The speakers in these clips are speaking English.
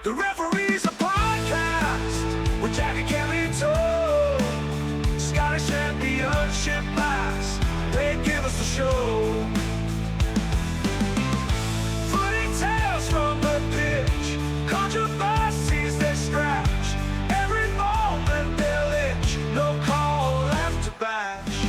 The referee's a podcast with Jack and Kelly Toe. Scottish Championship match, they give us a show. Footy tales from the pitch, controversies they scratch. Every moment they'll itch, no call left to bash.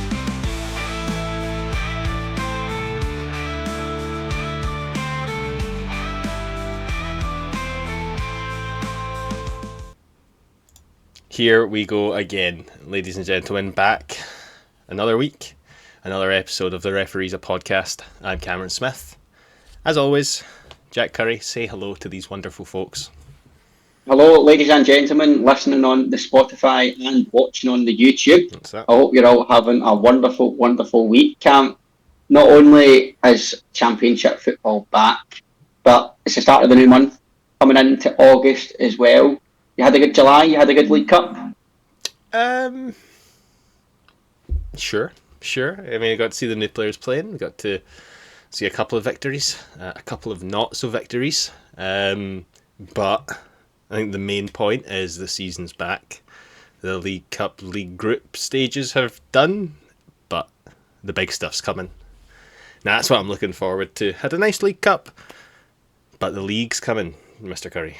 Here we go again, ladies and gentlemen, back another week, another episode of the Referees a Podcast. I'm Cameron Smith. As always, Jack Curry, say hello to these wonderful folks. Hello, ladies and gentlemen, listening on the Spotify and watching on the YouTube. What's that? I hope you're all having a wonderful, wonderful week, Cam. Not only is Championship football back, but it's the start of the new month, coming into August as well. You had a good July, you had a good League Cup? Sure. I mean, I got to see the new players playing. We got to see a couple of victories, a couple of not so victories. But I think the main point is the season's back. The League Cup, League group stages have done, but the big stuff's coming. Now, that's what I'm looking forward to. Had a nice League Cup, but the league's coming, Mr. Curry.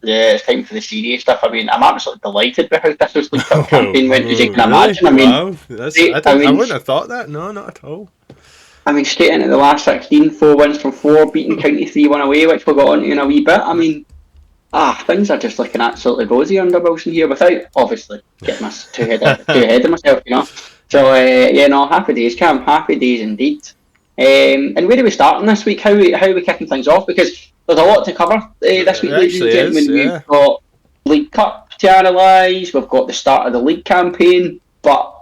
Yeah, it's time for the serious stuff. I mean, I'm absolutely delighted with how this League Cup campaign went, as you can imagine. I mean, wow. I wouldn't have thought that. No, not at all. I mean, straight into the last 16, 4 wins from 4, beating County 3-1 away, which we'll get on to in a wee bit. I mean, things are just looking absolutely rosy under Wilson here, without obviously getting us too ahead of myself, you know. So, happy days, Cam. Happy days indeed. And where are we starting this week? How are we kicking things off? Because there's a lot to cover this week, ladies and gentlemen. We've got League Cup to analyse, we've got the start of the league campaign, but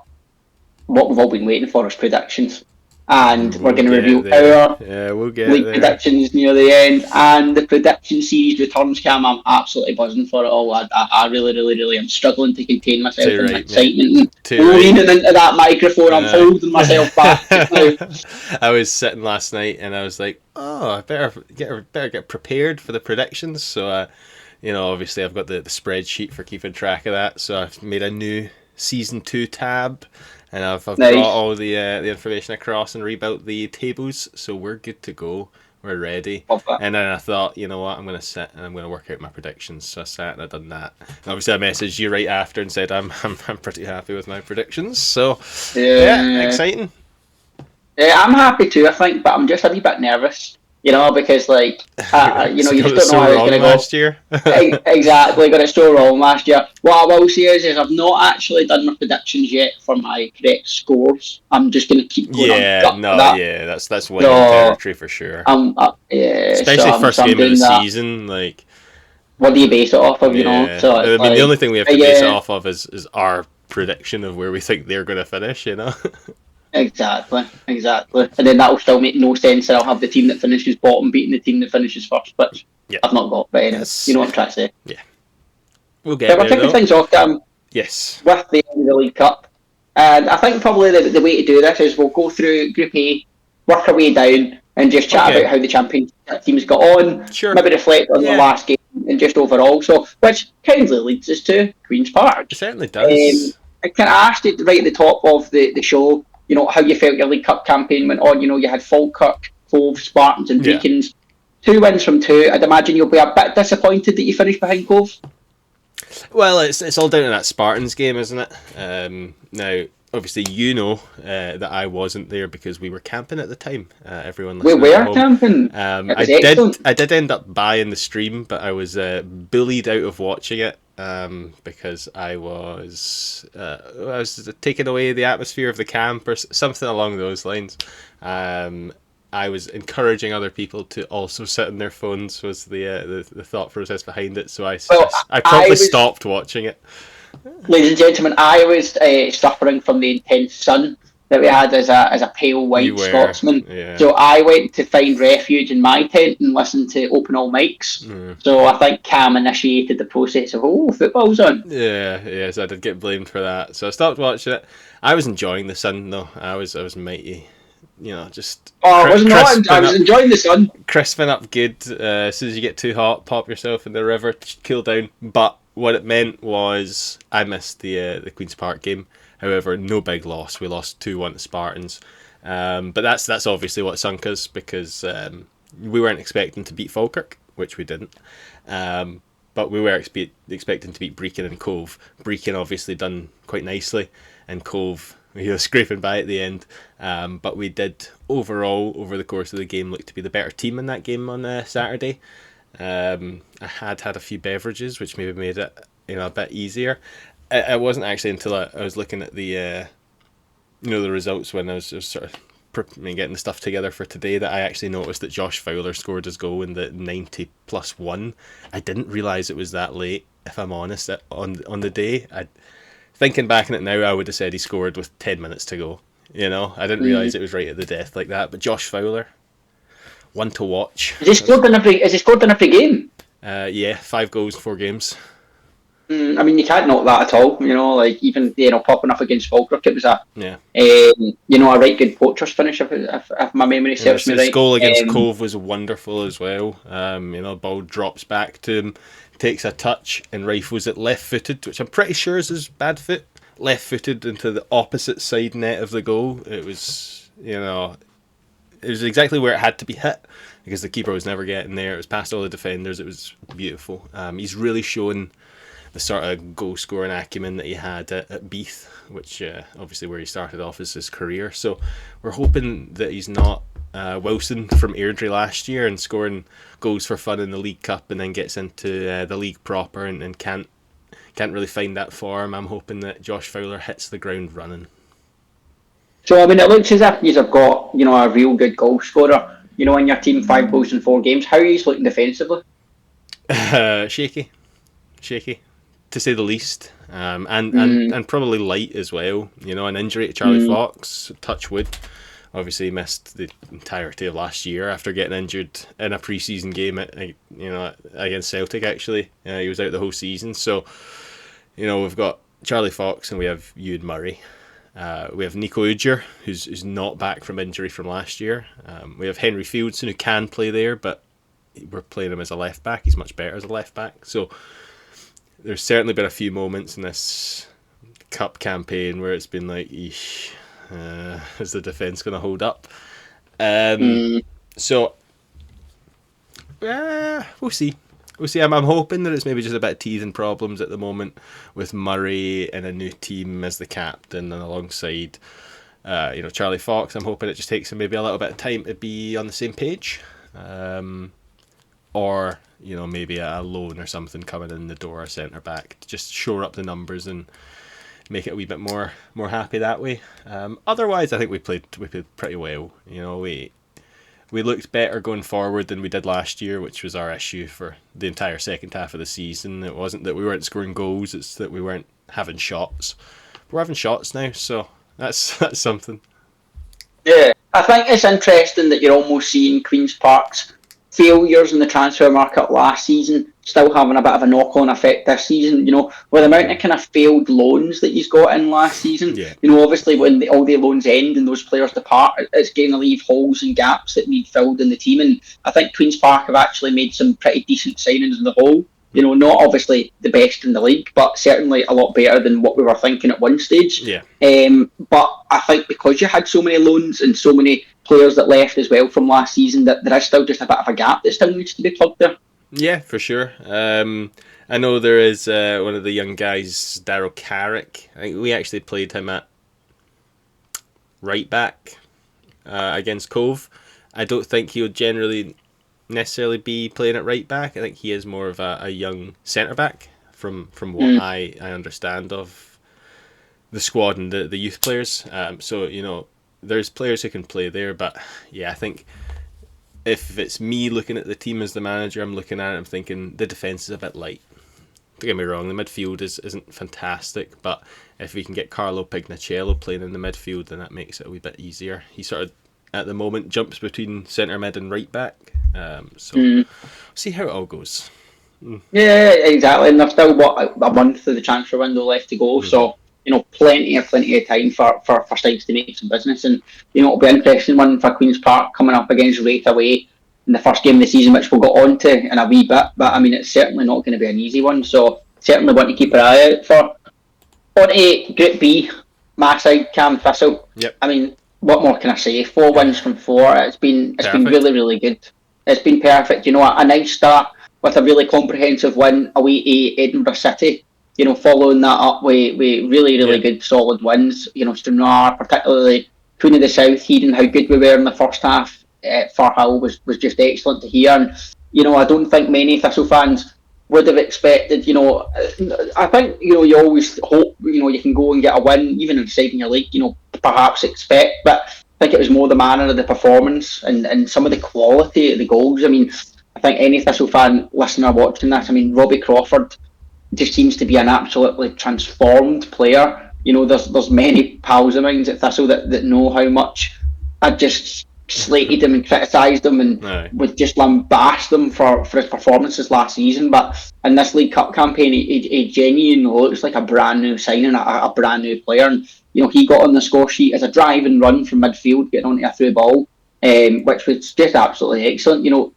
what we've all been waiting for is predictions. And we're going to review our league predictions near the end, and the prediction series returns, Cam. I'm absolutely buzzing for it all. I really am struggling to contain myself in my excitement. Leaning into that microphone, I'm holding myself back now. I was sitting last night and I was like, I better get prepared for the predictions. So, obviously I've got the spreadsheet for keeping track of that. So I've made a new Season 2 tab. And I've brought all the information across and rebuilt the tables, so we're good to go. We're ready. And then I thought, you know what, I'm going to sit and I'm going to work out my predictions. So I sat and I done that. And obviously I messaged you right after and said I'm pretty happy with my predictions. So exciting. Yeah, I'm happy too, I think, but I'm just a wee bit nervous. Because you just don't know how it's going to go. Last year. Exactly, got it so wrong last year. What I will say is I've not actually done my predictions yet for my correct scores. I'm just going to keep going. That's winning territory for sure. Especially first game of the season. Like, what do you base it off of? You know, so I mean, the only thing we have to base it off of is our prediction of where we think they're going to finish. You know. Exactly. And then that will still make no sense. I'll have the team that finishes bottom beating the team that finishes first, which I've not got. But anyway, you know what I'm trying to say. Yeah. We'll get there, we're kicking things off, yes. With the end of the League Cup. And I think probably the way to do this is we'll go through Group A, work our way down, and just chat about how the Championship teams got on. Sure. Maybe reflect on the last game and just overall. So, which kindly leads us to Queen's Park. It certainly does. I kind of asked you right at the top of the show, how you felt your League Cup campaign went on. You had Falkirk, Cove, Spartans and Beacons. 2 wins from 2. I'd imagine you'll be a bit disappointed that you finished behind Cove. Well, it's all down to that Spartans game, isn't it? Now, obviously, that I wasn't there because we were camping at the time. Everyone listening we were at home. Camping. I did end up buying the stream, but I was bullied out of watching it. Because I was taking away the atmosphere of the camp or something along those lines. I was encouraging other people to also sit on their phones was the thought process behind it. So I promptly stopped watching it. Ladies and gentlemen, I was suffering from the intense sun that we had as a pale white Scotsman. Yeah. So I went to find refuge in my tent and listen to open all mics. So I think Cam initiated the process of, football's on. Yeah, so I did get blamed for that. So I stopped watching it. I was enjoying the sun though. I was mighty just Oh, it wasn't hot. I was enjoying the sun. crisping up good. As soon as you get too hot, pop yourself in the river, cool down. But what it meant was I missed the Queen's Park game. However, no big loss. We lost 2-1 to Spartans. But that's obviously what sunk us, because we weren't expecting to beat Falkirk, which we didn't. But we were expecting to beat Brecon and Cove. Brecon obviously done quite nicely, and Cove, scraping by at the end. But we did overall, over the course of the game, look to be the better team in that game on Saturday. I had a few beverages, which maybe made it a bit easier. It wasn't actually until I was looking at the the results when I was sort of getting the stuff together for today that I actually noticed that Josh Fowler scored his goal in the 90+1. I didn't realise it was that late, if I'm honest, on the day. Thinking back on it now, I would have said he scored with 10 minutes to go. I didn't realise it was right at the death like that. But Josh Fowler, one to watch. Has he scored in every game? Yeah, 5 goals, 4 games. I mean, you can't knock that at all. Even popping up against Falkirk, it was a right good poacher's finish if my memory serves me right. His goal against Cove was wonderful as well. Ball drops back to him, takes a touch and rifles it left-footed, which I'm pretty sure is his bad foot. Left-footed into the opposite side net of the goal. It was, it was exactly where it had to be hit, because the keeper was never getting there. It was past all the defenders. It was beautiful. He's really shown the sort of goal scoring acumen that he had at Beath, which obviously where he started off as his career. So we're hoping that he's not Wilson from Airdrie last year and scoring goals for fun in the League Cup and then gets into the league proper and can't really find that form. I'm hoping that Josh Fowler hits the ground running. So I mean, it looks as if you've got a real good goal scorer in your team, 5 goals in 4 games. How are you looking defensively? Shaky, to say the least, and probably light as well. An injury to Charlie Fox, touch wood. Obviously, he missed the entirety of last year after getting injured in a pre-season game against Celtic. Actually, he was out the whole season. So, we've got Charlie Fox and we have Ewan Murray. We have Nico Uger, who's not back from injury from last year. We have Henry Fieldson, who can play there, but we're playing him as a left back. He's much better as a left back. So there's certainly been a few moments in this cup campaign where it's been like, eesh, is the defence going to hold up? So we'll see. I'm hoping that it's maybe just a bit of teething problems at the moment with Murray and a new team as the captain and alongside Charlie Fox. I'm hoping it just takes him maybe a little bit of time to be on the same page. Or maybe a loan or something coming in the door, a centre back, to just shore up the numbers and make it a wee bit more happy that way. Otherwise, I think we played pretty well. We looked better going forward than we did last year, which was our issue for the entire second half of the season. It wasn't that we weren't scoring goals; it's that we weren't having shots. We're having shots now, so that's something. Yeah, I think it's interesting that you're almost seeing Queen's Park's failures in the transfer market last season still having a bit of a knock-on effect this season, with the amount of kind of failed loans that he's got in last season. Yeah. Obviously when all the loans end and those players depart, it's going to leave holes and gaps that need filled in the team, and I think Queen's Park have actually made some pretty decent signings in the whole. Not obviously the best in the league, but certainly a lot better than what we were thinking at one stage. Yeah. But I think because you had so many loans and so many players that left as well from last season, that there is still just a bit of a gap that still needs to be plugged there. Yeah, for sure. I know there is one of the young guys, Daryl Carrick. I think we actually played him at right back against Cove. I don't think he would generally necessarily be playing at right back. I think he is more of a young centre back from what I understand of the squad and the youth players. So there's players who can play there, but yeah, I think if it's me looking at the team as the manager, I'm looking at it, I'm thinking the defence is a bit light. Don't get me wrong, the midfield isn't fantastic, but if we can get Carlo Pignacello playing in the midfield, then that makes it a wee bit easier. He sort of, at the moment, jumps between centre mid and right back. So see how it all goes. Yeah, exactly. And there's still a month of the transfer window left to go. So plenty of time for sides to make some business. And, it'll be an interesting one for Queen's Park coming up against Wraith away in the first game of the season, which we'll get on to in a wee bit. But, I mean, it's certainly not going to be an easy one. So, certainly want to keep an eye out for. On to Group B, my side, Cam Thistle. Yep. I mean, what more can I say? 4 wins from 4. It's been Perfect. really, really good. It's been perfect. A nice start with a really comprehensive win away to Edinburgh City. Following that up with really, really good solid wins. Stranraer, particularly Queen of the South, hearing how good we were in the first half for Hull was just excellent to hear. And, I don't think many Thistle fans would have expected, I think, you always hope, you can go and get a win, even inside in your league, perhaps expect, but I think it was more the manner of the performance and some of the quality of the goals. I mean, I think any Thistle fan listener watching this, I mean, Robbie Crawford just seems to be an absolutely transformed player. There's many pals of mine at Thistle that know how much I just slated him and criticised him and would just lambast him for his performances last season. But in this League Cup campaign, he genuinely looks like a brand new signing, a brand new player. And, he got on the score sheet as a drive and run from midfield, getting onto a through ball, which was just absolutely excellent.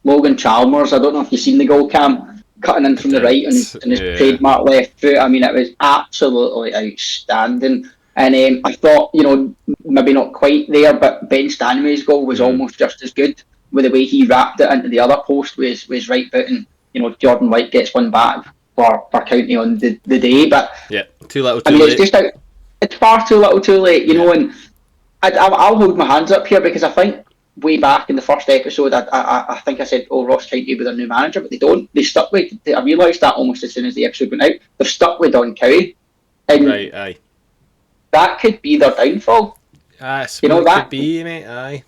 Logan Chalmers, I don't know if you've seen the goal, Cam, cutting in from the right and his trademark left foot. I mean, it was absolutely outstanding. And I thought, maybe not quite there, but Ben Stanway's goal was almost just as good with the way he wrapped it into the other post with his right foot, and Jordan White gets one back for County on the day. But too little, too late. It's far too little, too late, and I'll hold my hands up here because I think way back in the first episode, I think I said, Ross County with their new manager, but they don't. They stuck with. I realised that almost as soon as the episode went out. They've stuck with Don Cowie. Right, that could be their downfall. That could be, mate. Aye.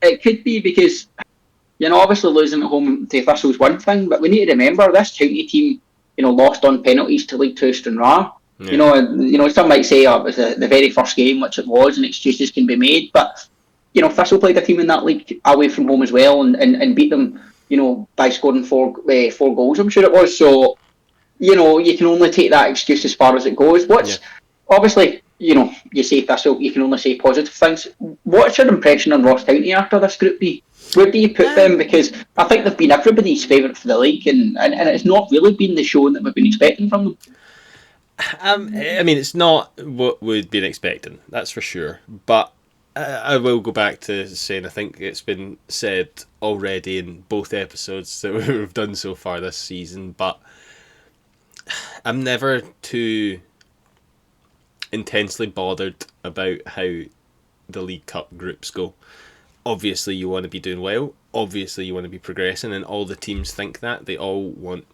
It could be because, obviously losing at home to Thistle's one thing, but we need to remember this County team, lost on penalties to League Two Stranraer. Yeah. Some might say it was the very first game, which it was, and excuses can be made. But Thistle played a team in that league away from home as well, and beat them, by scoring four goals. I'm sure it was. So, you can only take that excuse as far as it goes. Obviously, you say Thistle, you can only say positive things. What's your impression on Ross County after this Group B? Where do you put them? Because I think they've been everybody's favourite for the league, and it's not really been the show that we've been expecting from them. I mean, it's not what we'd been expecting, that's for sure. But I will go back to saying I think it's been said already in both episodes that we've done so far this season, but I'm never too intensely bothered about how the League Cup groups go. Obviously you want to be doing well, obviously you want to be progressing, and all the teams think that. They all want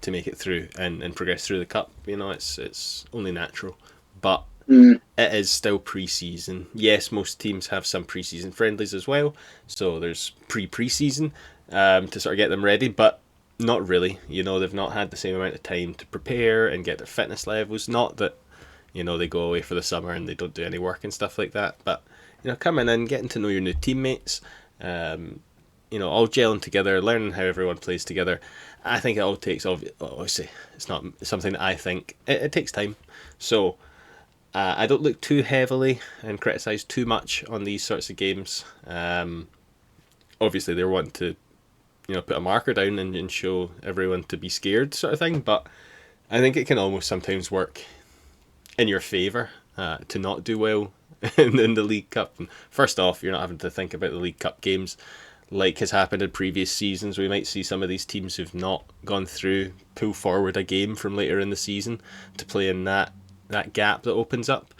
to make it through and progress through the cup. It's only natural. But it is still pre-season. Yes, most teams have some pre-season friendlies as well, so there's pre-season to sort of get them ready, but not really. They've not had the same amount of time to prepare and get their fitness levels. Not that they go away for the summer and they don't do any work and stuff like that, but coming in, getting to know your new teammates, all gelling together, learning how everyone plays together. I think it all takes, obviously, it's not something that I think, it takes time. So I don't look too heavily and criticise too much on these sorts of games. Obviously, they're wanting to, put a marker down and show everyone to be scared sort of thing, but I think it can almost sometimes work in your favour to not do well in the League Cup. And first off, you're not having to think about the League Cup games like has happened in previous seasons. We might see some of these teams who've not gone through pull forward a game from later in the season to play in that gap that opens up.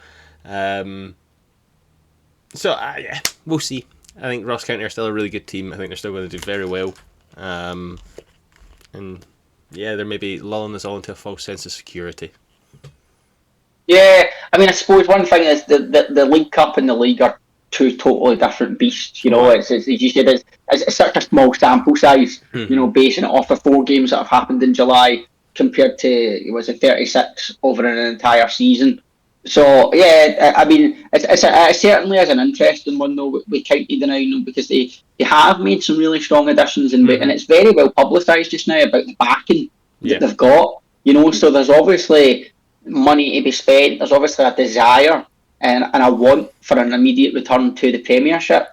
We'll see. I think Ross County are still a really good team. I think they're still going to do very well. They're maybe lulling us all into a false sense of security. Yeah, I mean, I suppose one thing is the League Cup and the league are two totally different beasts. It's as you said, it's such a small sample size. Basing it off the 4 games that have happened in July compared to 36 over an entire season. So yeah, I mean, it certainly is an interesting one though. We County now because they have made some really strong additions and it's very well publicised just now about the backing that they've got. So there's obviously money to be spent. There's obviously a desire and a want for an immediate return to the Premiership.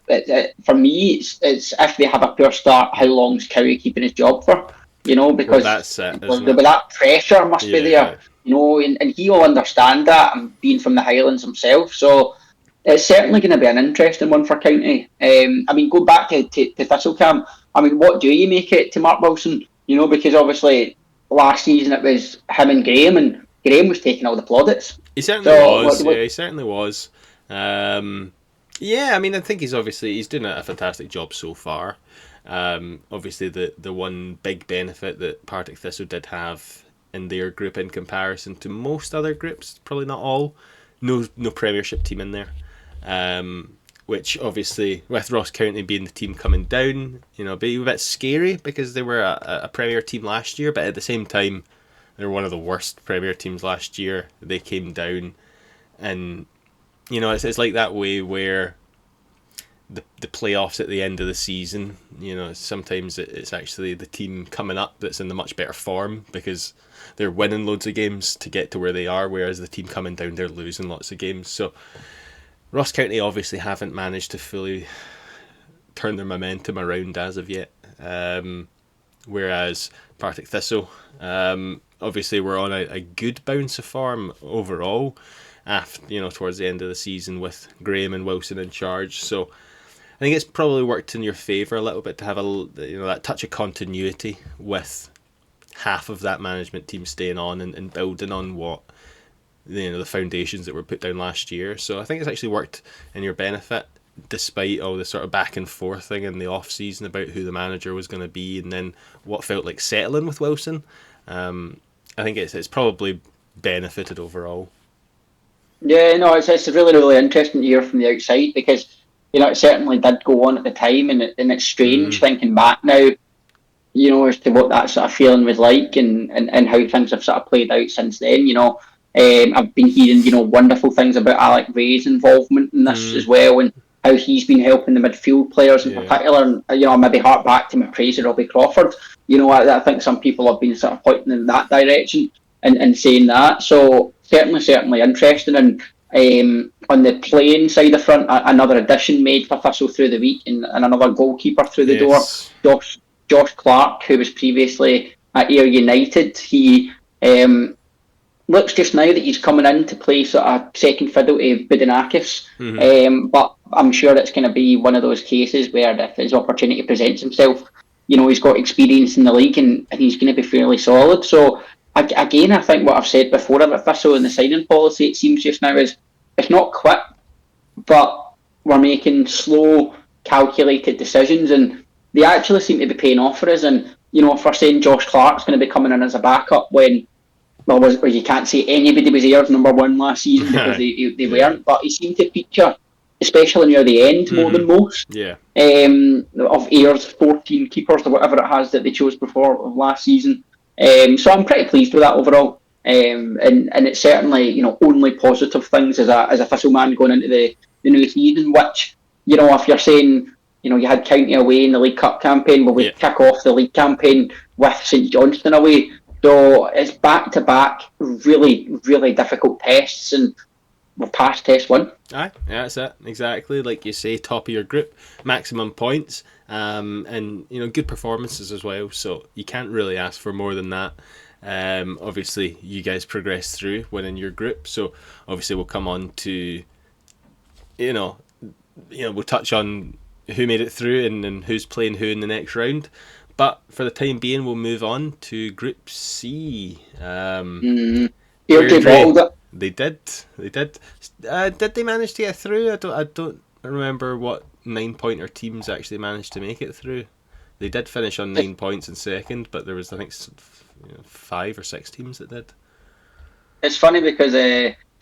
For me, it's if they have a poor start, how long's Cowie keeping his job for? Well, Because that's it, isn't with it? that pressure must be Yeah. there. And he will understand that, and being from the Highlands himself. So it's certainly going to be an interesting one for County. I mean, go back to Thistlecam. I mean, what do you make it to Mark Wilson? Because obviously last season it was him and Graham was taking all the plaudits. He certainly So was. what, Yeah, he certainly was. Yeah, I mean, I think he's doing a fantastic job so far. Obviously, the one big benefit that Partick Thistle did have in their group in comparison to most other groups, probably not all, no Premiership team in there. Which obviously, with Ross County being the team coming down, be a bit scary because they were a Premier team last year, but at the same time, they were one of the worst Premier teams last year. They came down, and it's like that way where the playoffs at the end of the season, sometimes it's actually the team coming up that's in the much better form because they're winning loads of games to get to where they are, whereas the team coming down, they're losing lots of games. So Ross County obviously haven't managed to fully turn their momentum around as of yet, whereas Partick Thistle, obviously we're on a good bounce of form overall after towards the end of the season with Graham and Wilson in charge. So I think it's probably worked in your favour a little bit to have that touch of continuity with half of that management team staying on and building on what the foundations that were put down last year. So I think it's actually worked in your benefit, despite all the sort of back and forth thing in the off season about who the manager was going to be, and then what felt like settling with Wilson. I think it's probably benefited overall. Yeah, no, it's really, really interesting to hear from the outside because, it certainly did go on at the time and it's strange thinking back now, as to what that sort of feeling was like and how things have sort of played out since then, I've been hearing, wonderful things about Alec Ray's involvement in this as well and how he's been helping the midfield players in particular and, maybe hark back to my praise of Robbie Crawford. I think some people have been sort of pointing in that direction and saying that. So certainly interesting. And on the playing side of front, another addition made for Thistle through the week and another goalkeeper through the door, Josh Clark, who was previously at Ayr United. He looks just now that he's coming in to play sort of second fiddle to Budinakis. But I'm sure it's going to be one of those cases where if his opportunity presents himself, he's got experience in the league and he's going to be fairly solid. So again, I think what I've said before about Thistle and the signing policy, it seems just now is it's not quick, but we're making slow, calculated decisions, and they actually seem to be paying off for us. And if we're saying Josh Clark's going to be coming in as a backup when, well, you can't say anybody was Ayers number one last season because they weren't, but he seemed to feature, especially near the end, more than most. Yeah. Of Ayers 14 keepers or whatever it has that they chose before of last season. So I'm pretty pleased with that overall. And it's certainly, only positive things as a Thistle man going into the new season, which, if you're saying, you had County away in the League Cup campaign, well, we kick off the league campaign with St Johnstone away. So it's back-to-back really, really difficult tests, and we're past test one. Aye, yeah, that's it. Exactly. Like you say, top of your group, maximum points, and good performances as well. So you can't really ask for more than that. Obviously, you guys progressed through winning your group. So obviously, we'll come on to, we'll touch on who made it through and who's playing who in the next round. But for the time being, we'll move on to Group C. They bottled it. They did. Did they manage to get through? I don't remember what 9-pointer teams actually managed to make it through. They did finish on 9 points in second, but there was, I think, 5 or 6 teams that did. It's funny because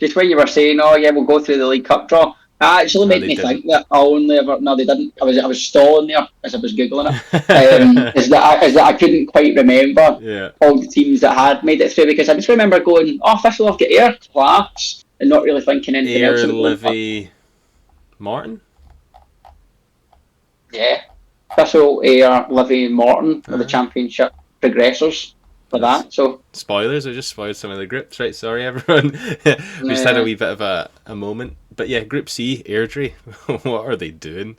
just when you were saying, "Oh yeah, we'll go through the League Cup draw," that actually made me think that I only ever. No, they didn't. I was stalling there as I was googling it. Is that I couldn't quite remember all the teams that had made it through because I just remember going, "Oh, Thistle have got Ayr class," and not really thinking anything else. Ayr, Livy, Morton. Yeah, Thistle, Ayr, Livy, Morton are the Championship progressors. for that. So spoilers, I just spoiled some of the groups, right? Sorry, everyone. We just had a wee bit of a moment. But yeah, Group C, Airdrie, what are they doing?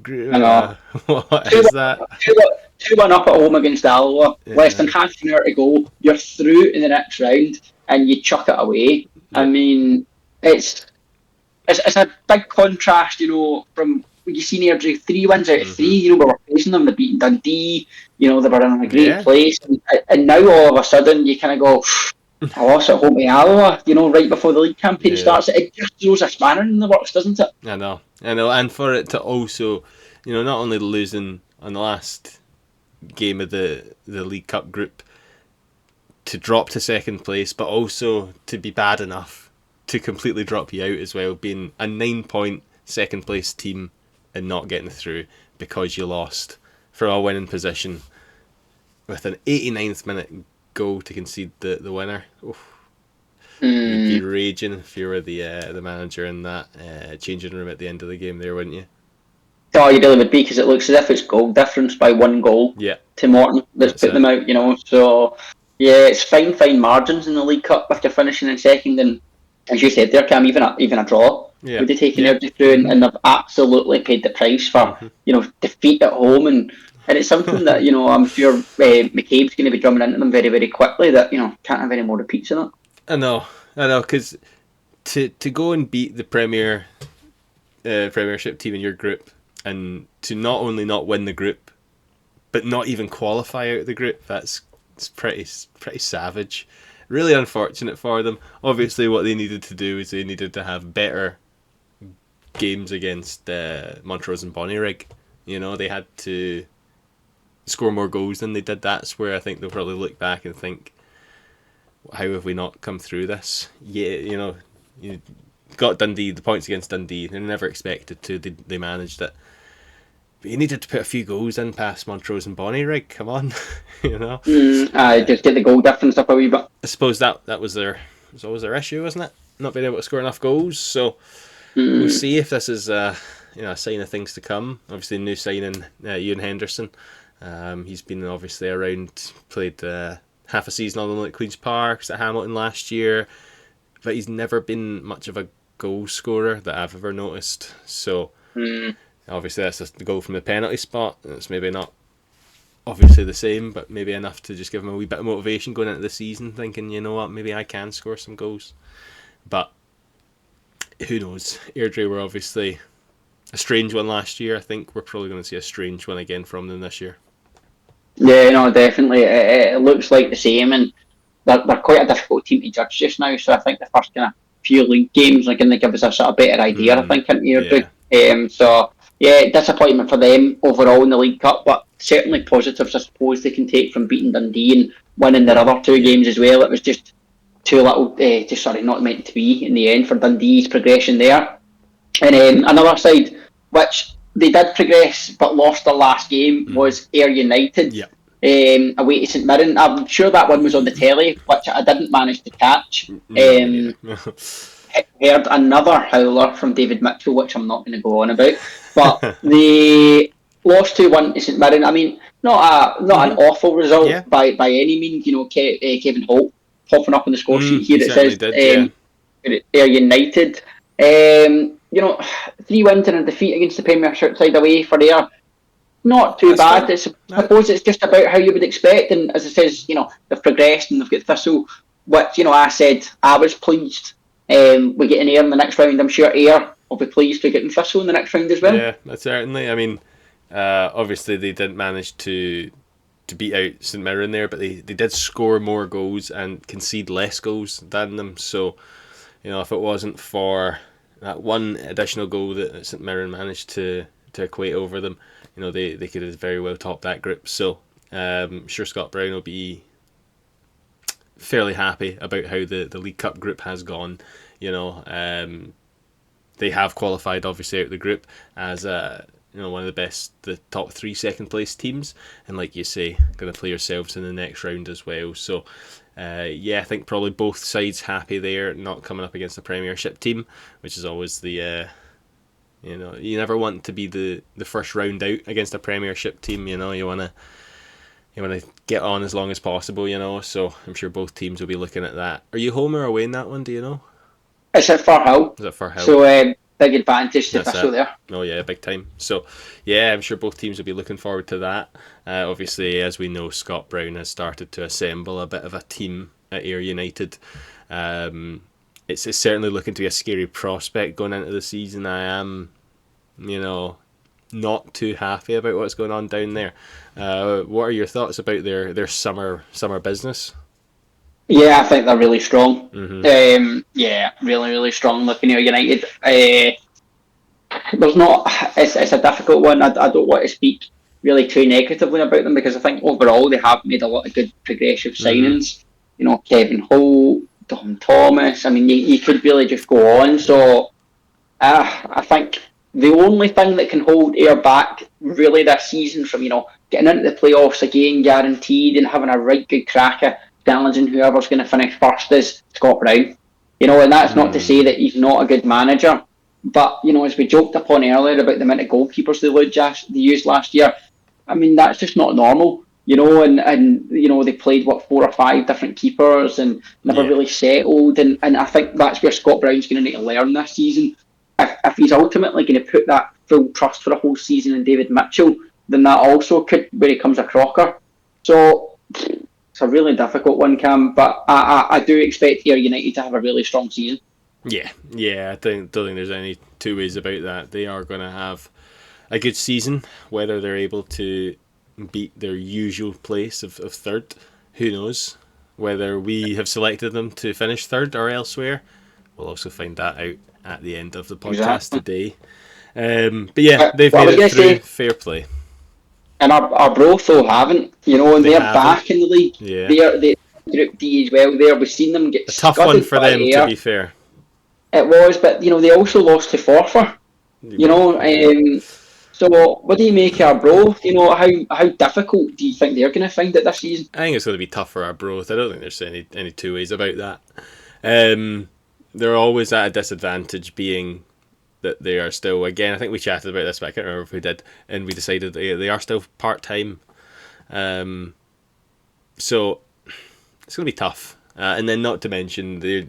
I know. What is that? 2-1 up at home against Alloa, less than Yeah. half an hour to go. You're through in the next round, and you chuck it away. I Yeah. mean, it's a big contrast, from what you see near 3 wins out of three. We were facing them, they're beating Dundee. They were in a great Yeah. place, and now all of a sudden you kind of go, I lost at home to Alloa. Right before the league campaign Yeah. starts. It just throws a spanner in the works, doesn't it? I know, and for it to also, not only losing on the last game of the League Cup group to drop to second place, but also to be bad enough to completely drop you out as well, being a 9-point second place team and not getting through because you lost from a winning position with an 89th minute goal to concede the winner. Oof. You'd be raging if you were the manager in that changing room at the end of the game there, wouldn't you? Oh, you really would be, because it looks as if it's goal difference by 1 goal Yeah. to Morton that's put them out, So, yeah, it's fine margins in the League Cup if you're finishing in second. And as you said there, Cam, even a draw would have taken Airdrie through, and they've absolutely paid the price for, defeat at home. And it's something that, I'm sure McCabe's going to be drumming into them very, very quickly, that, can't have any more repeats in it. I know, because to go and beat the Premiership team in your group, and to not only not win the group, but not even qualify out of the group, it's pretty savage. Really unfortunate for them. Obviously, what they needed to do is they needed to have better games against Montrose and Bonnyrigg. They had to score more goals than they did. That's where I think they'll probably look back and think, how have we not come through this? Yeah, you got Dundee, the points against Dundee. They never expected to. They managed it. But you needed to put a few goals in past Montrose and Bonnyrigg. Come on, Just get the goal difference up a wee bit. I suppose that was always their issue, wasn't it? Not being able to score enough goals. So we'll see if this is a sign of things to come. Obviously, new signing Ian Henderson. He's been obviously around, played half a season on them at Queen's Park, was at Hamilton last year, but he's never been much of a goal scorer that I've ever noticed. So obviously that's just the goal from the penalty spot. It's maybe not obviously the same, but maybe enough to just give him a wee bit of motivation going into the season, thinking, you know what, maybe I can score some goals. But who knows? Airdrie were obviously a strange one last year. I think we're probably going to see a strange one again from them this year. Yeah, no, definitely. It looks like the same, and they're quite a difficult team to judge just now. So I think the first kind of few league games are going to give us a sort of better idea, I think, in Airdrie. So, yeah, disappointment for them overall in the League Cup, but certainly positives, I suppose, they can take from beating Dundee and winning their other two games as well. It was just too little, not meant to be in the end for Dundee's progression there. And another side, which they did progress but lost their last game, was Ayr United. Yeah. Away to St Mirren. I'm sure that one was on the telly, which I didn't manage to catch. Heard another howler from David Mitchell, which I'm not going to go on about. But they lost 2-1 to St Mirren. I mean, not an awful result by any means. Kevin Holt popping up on the score sheet here. It says Ayr United. 3 wins and a defeat against the Premiership side away for Ayr. Not too bad. I suppose it's just about how you would expect. And as it says, they've progressed and they've got Thistle, which, I said I was pleased with getting Ayr in the next round. I'm sure Ayr will be pleased with getting Thistle in the next round as well. Yeah, certainly. I mean, obviously they didn't manage to beat out St Mirren there, but they did score more goals and concede less goals than them. So, if it wasn't for that one additional goal that St Mirren managed to equate over them, they could have very well topped that group. So I'm sure Scott Brown will be fairly happy about how the League Cup group has gone. They have qualified obviously out of the group as one of the best, the top 3 second place teams, and like you say, going to play yourselves in the next round as well. So I think probably both sides happy there, not coming up against the Premiership team, which is always the you never want to be the first round out against a Premiership team. You want to you want to get on as long as possible, so I'm sure both teams will be looking at that. Are you home or away in that one, do you know? It's at Firhill. Is it Firhill? So big advantage to That's Thistle it. there. Oh yeah, big time. So yeah, I'm sure both teams will be looking forward to that. Obviously, as we know, Scott Brown has started to assemble a bit of a team at Ayr United. It's certainly looking to be a scary prospect going into the season. I am, not too happy about what's going on down there. What are your thoughts about their summer business? Yeah, I think they're really strong. Mm-hmm. Yeah, really, really strong looking here, United. There's not. It's a difficult one. I don't want to speak really too negatively about them because I think overall they have made a lot of good progressive signings. Kevin Holt, Dom Thomas. I mean, you could really just go on. So I think the only thing that can hold Ayr back really this season from getting into the playoffs again guaranteed and having a right good crack at challenging whoever's going to finish first is Scott Brown. And that's not to say that he's not a good manager. But, as we joked upon earlier about the amount of goalkeepers they used last year, I mean, that's just not normal, and they played, 4 or 5 different keepers and never really settled. And I think that's where Scott Brown's going to need to learn this season. If he's ultimately going to put that full trust for a whole season in David Mitchell, then that also could where he comes a crocker. So it's a really difficult one, Cam, but I do expect Ayr United to have a really strong season. Yeah, I don't think there's any two ways about that. They are going to have a good season. Whether they're able to beat their usual place of third, who knows? Whether we have selected them to finish third or elsewhere, we'll also find that out at the end of the podcast today. But yeah, they've made it through. Fair play. And our Broth though haven't, and they're back in the league. Yeah. They're Group D as well. We've seen them get a tough one for them, to be fair. It was, but they also lost to Forfar. So what do you make of Arbroath? How difficult do you think they're going to find it this season? I think it's going to be tough for Arbroath. I don't think there's any two ways about that. They're always at a disadvantage, being that they are still, again, I think we chatted about this, but I can't remember if we did, and we decided they are still part-time. So it's going to be tough. And then not to mention, they're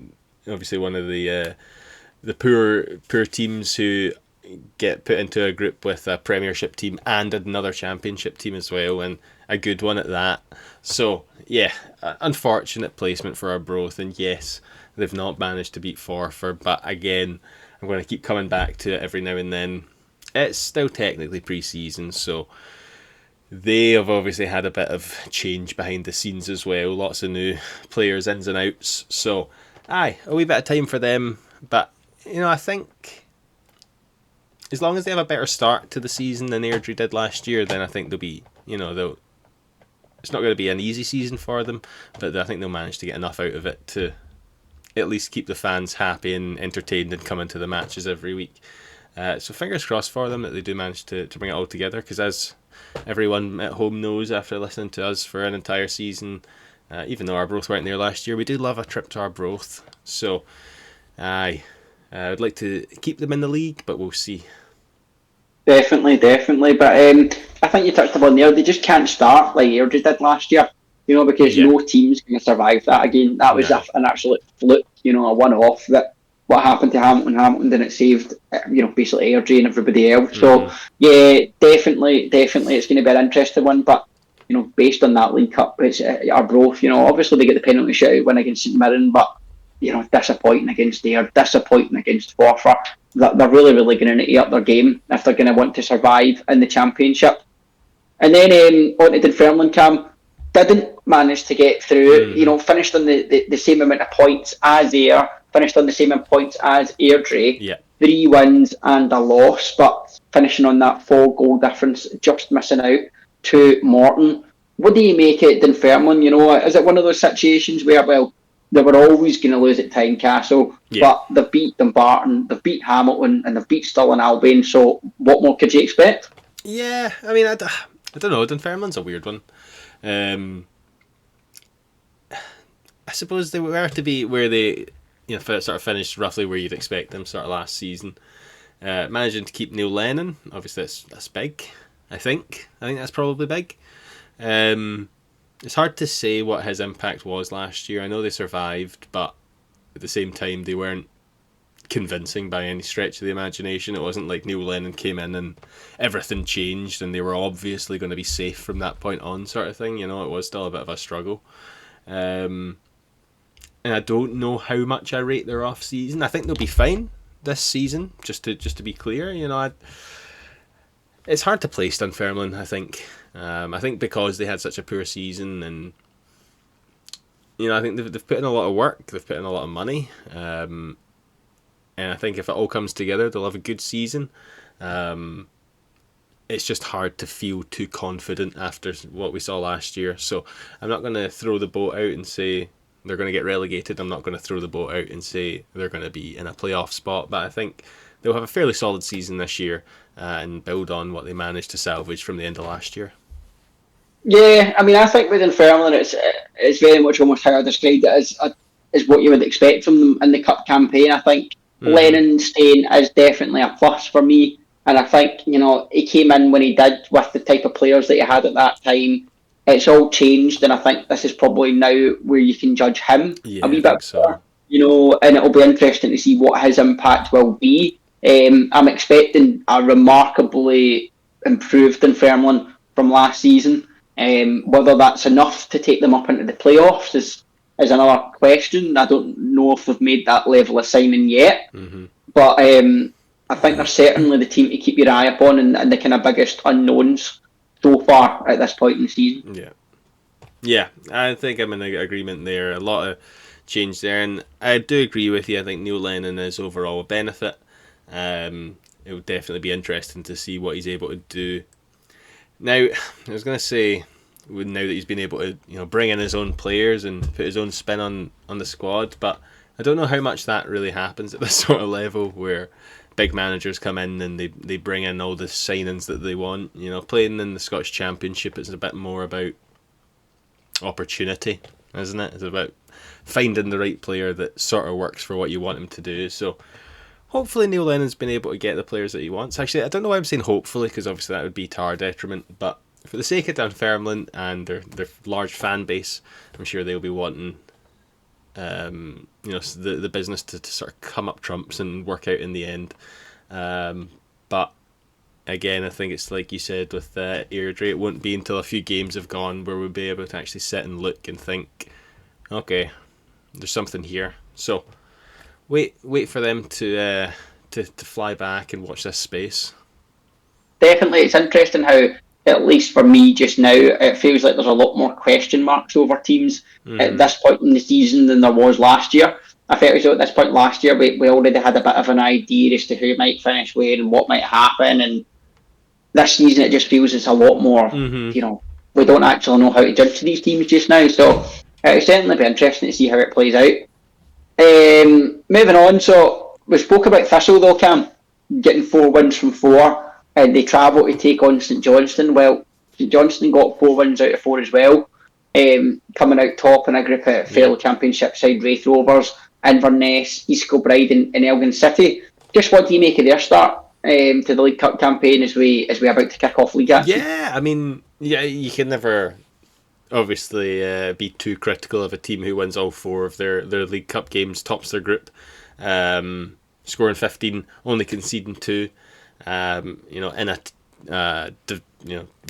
obviously one of the poor teams who get put into a group with a Premiership team and another Championship team as well, and a good one at that. So yeah, unfortunate placement for Arbroath, and yes, they've not managed to beat Forfar, but again, I'm going to keep coming back to it every now and then. It's still technically pre-season, so they have obviously had a bit of change behind the scenes as well. Lots of new players, ins and outs. So, a wee bit of time for them. But, I think as long as they have a better start to the season than Airdrie did last year, then I think they'll be, it's not going to be an easy season for them, but I think they'll manage to get enough out of it to at least keep the fans happy and entertained and coming to the matches every week. So fingers crossed for them that they do manage to bring it all together, because as everyone at home knows after listening to us for an entire season, even though Arbroath weren't there last year, we do love a trip to Arbroath. So I would like to keep them in the league, but we'll see. Definitely. But I think you touched upon there, they just can't start like Airdrie did last year, because no team's going to survive that again. That was an absolute fluke, a one-off. That what happened to Hamilton, then it saved, basically Airdrie and everybody else. So yeah, definitely, it's going to be an interesting one. But based on that League Cup, it's Arbroath. Obviously they get the penalty shootout win against St Mirren, but disappointing against Ayr, disappointing against Forfar. They're really, really going to need to up their game if they're going to want to survive in the Championship. And then on to Dunfermline, Cam, didn't manage to get through. Finished on the same amount of points as Ayr, finished on the same amount of points as Airdrie. Yeah. 3 wins and a loss, but finishing on that 4-goal difference, just missing out to Morton. What do you make it, Dunfermline? Is it one of those situations where, they were always going to lose at Tynecastle, but they beat Dumbarton, they beat Hamilton, and they beat Stirling Albion, so what more could you expect? Yeah, I mean, I don't know, Dunfermline's a weird one. I suppose they were to be where they sort of finished roughly where you'd expect them sort of last season. Managing to keep Neil Lennon, obviously that's big, I think that's probably big. it's hard to say what his impact was last year. I know they survived, but at the same time, they weren't convincing by any stretch of the imagination. It wasn't like Neil Lennon came in and everything changed and they were obviously going to be safe from that point on, sort of thing. You know, it was still a bit of a struggle. And I don't know how much I rate their off season. I think they'll be fine this season. Just to be clear, you know, it's hard to place Dunfermline. I think because they had such a poor season, and you know, I think they've put in a lot of work. They've put in a lot of money. And I think if it all comes together, they'll have a good season. It's just hard to feel too confident after what we saw last year. So I'm not going to throw the boat out and say they're going to get relegated. I'm not going to throw the boat out and say they're going to be in a playoff spot. But I think they'll have a fairly solid season this year and build on what they managed to salvage from the end of last year. Yeah, I mean, I think with Dunfermline, it's very much almost how I described it as what you would expect from them in the cup campaign. I think Lennon staying is definitely a plus for me, and I think, you know, he came in when he did with the type of players that he had at that time. It's all changed, and I think this is probably now where you can judge him a wee bit better, you know, and it'll be interesting to see what his impact will be. I'm expecting a remarkably improved Dunfermline from last season. Whether that's enough to take them up into the playoffs is another question. I don't know if they've made that level of signing yet, but I think they're certainly the team to keep your eye upon and the kind of biggest unknowns so far at this point in the season. Yeah, I think I'm in agreement there. A lot of change there, and I do agree with you. I think Neil Lennon is overall a benefit. It would definitely be interesting to see what he's able to do. Now, I was going to say, now that he's been able to, you know, bring in his own players and put his own spin on the squad, but I don't know how much that really happens at this sort of level where big managers come in and they bring in all the signings that they want. You know, playing in the Scottish Championship is a bit more about opportunity, isn't it? It's about finding the right player that sort of works for what you want him to do. So hopefully Neil Lennon's been able to get the players that he wants. Actually, I don't know why I'm saying hopefully, because obviously that would be to our detriment, but for the sake of Dunfermline and their large fan base, I'm sure they'll be wanting you know, the business to sort of come up trumps and work out in the end. But again, I think it's like you said with Airdrie, it won't be until a few games have gone where we'll be able to actually sit and look and think, okay, there's something here. So wait for them to fly back and watch this space. Definitely, it's interesting how, at least for me just now, it feels like there's a lot more question marks over teams at this point in the season than there was last year. I felt as though at this point last year we already had a bit of an idea as to who might finish where and what might happen, and this season it just feels it's a lot more, you know, we don't actually know how to judge these teams just now, so it'll certainly be interesting to see how it plays out. Moving on, so we spoke about Thistle though, Cam, getting 4 wins from 4. And they travel to take on St Johnstone. Well, St Johnstone got 4 wins out of 4 as well, coming out top in a group of fellow Championship side Wraith Rovers, Inverness, East Kilbride and Elgin City. Just what do you make of their start to the League Cup campaign as we about to kick off league action? Yeah, I mean, yeah, you can never obviously be too critical of a team who wins all 4 of their League Cup games, tops their group, scoring 15, only conceding 2. You know, in a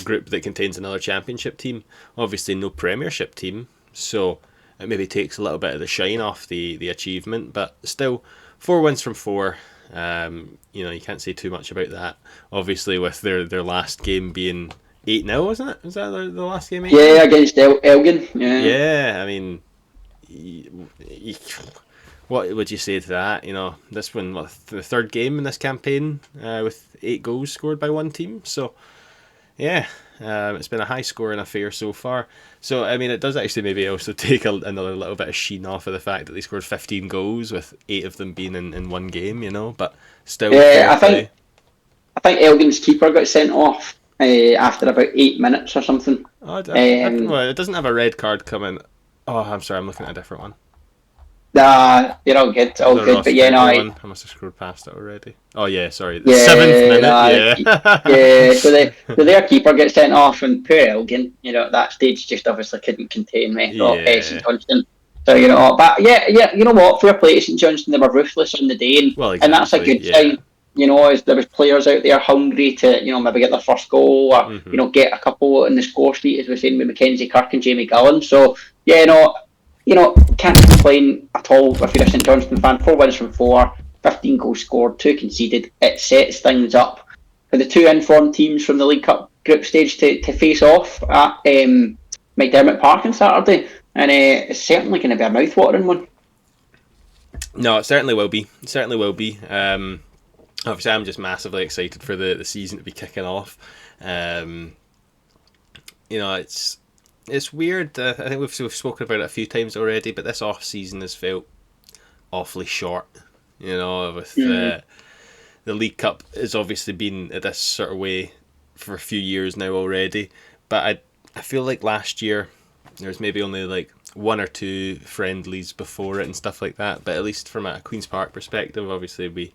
group that contains another championship team, obviously no Premiership team, so it maybe takes a little bit of the shine off the achievement, but still 4 wins from 4. You know, you can't say too much about that. Obviously, with their last game being 8-0, wasn't it? Was that the last game? 8-0? Yeah, against Elgin. Yeah, I mean, what would you say to that? You know, this one, the 3rd game in this campaign with 8 goals scored by one team. So, yeah, it's been a high-scoring affair so far. So, I mean, it does actually maybe also take another little bit of sheen off of the fact that they scored 15 goals with 8 of them being in one game, you know, but still. Yeah, I think Elgin's keeper got sent off after about 8 minutes or something. Well, it doesn't have a red card coming. Oh, I'm sorry, I'm looking at a different one. Nah, you're all good, all The good. Ross But yeah, no, County I must have scrolled past it already. Oh yeah, sorry. The yeah, 7th nah, minute, yeah. yeah. So their keeper gets sent off, and poor Elgin, at that stage just obviously couldn't contain me. Or St Yeah. Johnston. So but yeah, you know what? Fair play to St Johnston. They were ruthless on the day, Well, and that's a exactly, good yeah. sign. As there was players out there hungry to maybe get their first goal or Hmm. get a couple in the score sheet, as we're saying with Mackenzie Kirk and Jamie Gillan. So yeah, can't complain at all if you're a St Johnston fan. 4 wins from 4, 15 goals scored, 2 conceded. It sets things up for the 2 informed teams from the League Cup group stage to face off at McDermott Park on Saturday, and it's certainly going to be a mouth-watering one. No, it certainly will be. It certainly will be. Obviously, I'm just massively excited for the season to be kicking off. It's weird. I think we've spoken about it a few times already, but this off season has felt awfully short. With the League Cup has obviously been this sort of way for a few years now already. But I feel like last year there was maybe only like 1 or 2 friendlies before it and stuff like that. But at least from a Queen's Park perspective, obviously we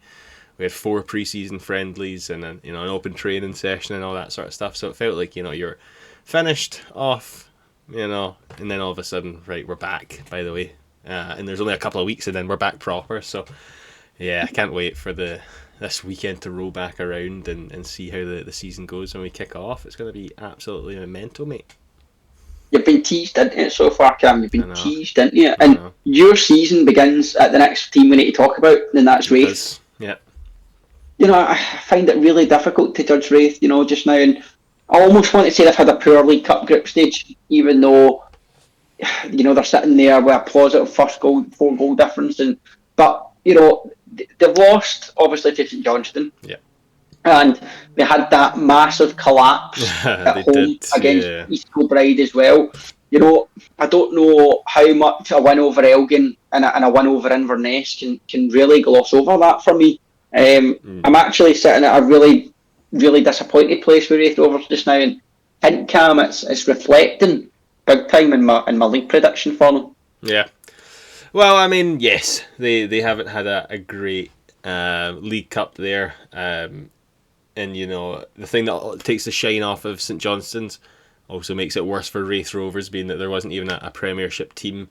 had 4 pre-season friendlies and an open training session and all that sort of stuff. So it felt like you're finished off. And then all of a sudden, right, we're back, by the way. And there's only a couple of weeks and then we're back proper. So, yeah, I can't wait for this weekend to roll back around and see how the season goes when we kick off. It's going to be absolutely mental, mate. You've been teased into it so far, Cam. You've been teased into it. And your season begins at the next team we need to talk about, and that's Wraith. Yeah. I find it really difficult to judge Wraith, just now. And I almost want to say they've had a poor League Cup group stage, even though, they're sitting there with a positive first goal, 4-goal difference. But they've lost, obviously, to St Johnston. Yeah. And they had that massive collapse at home against East Kilbride as well. I don't know how much a win over Elgin and a win over Inverness can really gloss over that for me. I'm actually sitting at a really, really disappointed place with Wraith Rovers just now, and I think, Cam, it's reflecting big time in my league prediction for them. Yeah. Well, I mean, yes, they haven't had a great League Cup there. And, the thing that takes the shine off of St Johnstone's also makes it worse for Wraith Rovers, being that there wasn't even a Premiership team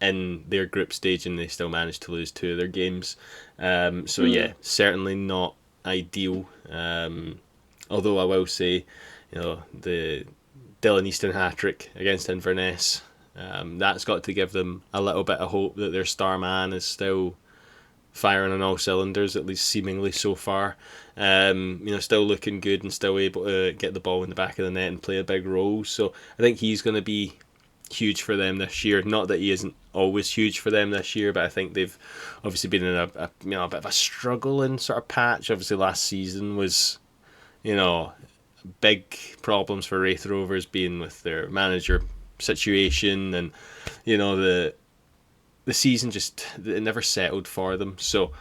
in their group stage and they still managed to lose 2 of their games. Yeah, certainly not ideal. Although I will say, the Dylan Easton hat-trick against Inverness, that's got to give them a little bit of hope that their star man is still firing on all cylinders, at least seemingly so far. Still looking good and still able to get the ball in the back of the net and play a big role. So I think he's going to be huge for them this year. Not that he isn't always huge for them this year, but I think they've obviously been in a bit of a struggling sort of patch. Obviously last season was, big problems for Wraith Rovers, being with their manager situation, and the season just, it never settled for them. So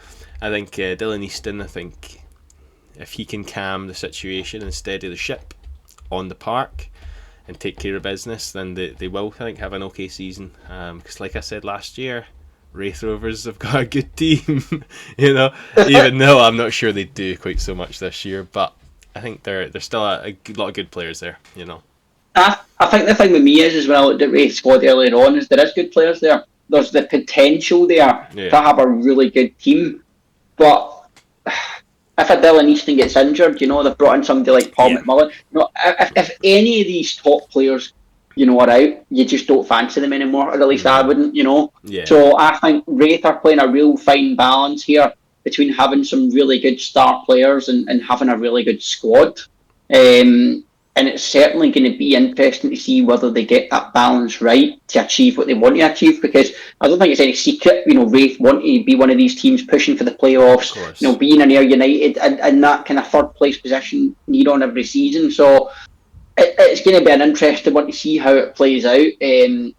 I think Dylan Easton, if he can calm the situation and steady the ship on the park and take care of business, then they will, I think, have an okay season. Because like I said last year, Wraith Rovers have got a good team, even though I'm not sure they do quite so much this year. But I think there's still a lot of good players there, I think the thing with me is, when I looked at Wraith's squad earlier on, is there is good players there. There's the potential there to have a really good team. But if a Dylan Easton gets injured, they've brought in somebody like Paul McMullen. If any of these top players, are out, you just don't fancy them anymore, or at least I wouldn't, Yeah. So I think Wraith are playing a real fine balance here between having some really good star players and having a really good squad. And it's certainly going to be interesting to see whether they get that balance right to achieve what they want to achieve, because I don't think it's any secret, Wraith want to be one of these teams pushing for the playoffs, being an Ayr United and that kind of third place position need on every season. So it's going to be an interesting one to see how it plays out. They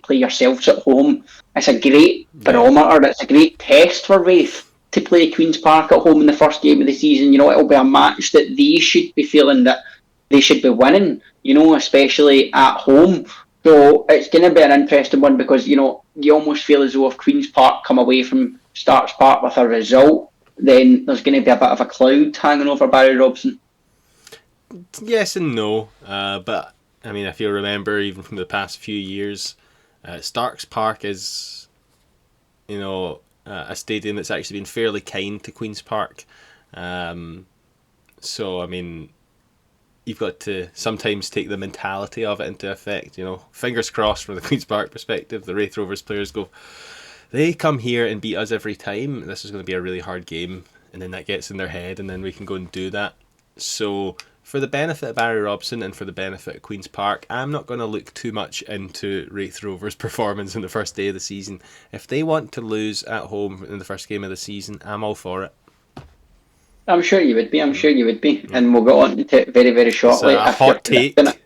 play yourselves at home. It's a great barometer. It's a great test for Wraith to play Queen's Park at home in the first game of the season. It'll be a match that they should be feeling that they should be winning, especially at home. So it's going to be an interesting one because, you know, you almost feel as though if Queen's Park come away from Starks Park with a result, then there's going to be a bit of a cloud hanging over Barry Robson. Yes and no, but I mean, if you remember, even from the past few years, Starks Park is, you know, a stadium that's actually been fairly kind to Queen's Park. So, I mean, you've got to sometimes take the mentality of it into effect. You know, fingers crossed from the Queen's Park perspective. The Wraith Rovers players go, they come here and beat us every time. This is going to be a really hard game, and then that gets in their head, and then we can go and do that. So, for the benefit of Barry Robson and for the benefit of Queen's Park, I'm not going to look too much into Wraith Rovers' performance in the first day of the season. If they want to lose at home in the first game of the season, I'm all for it. I'm sure you would be. And we'll get on to it very, very shortly. It's a hot take. It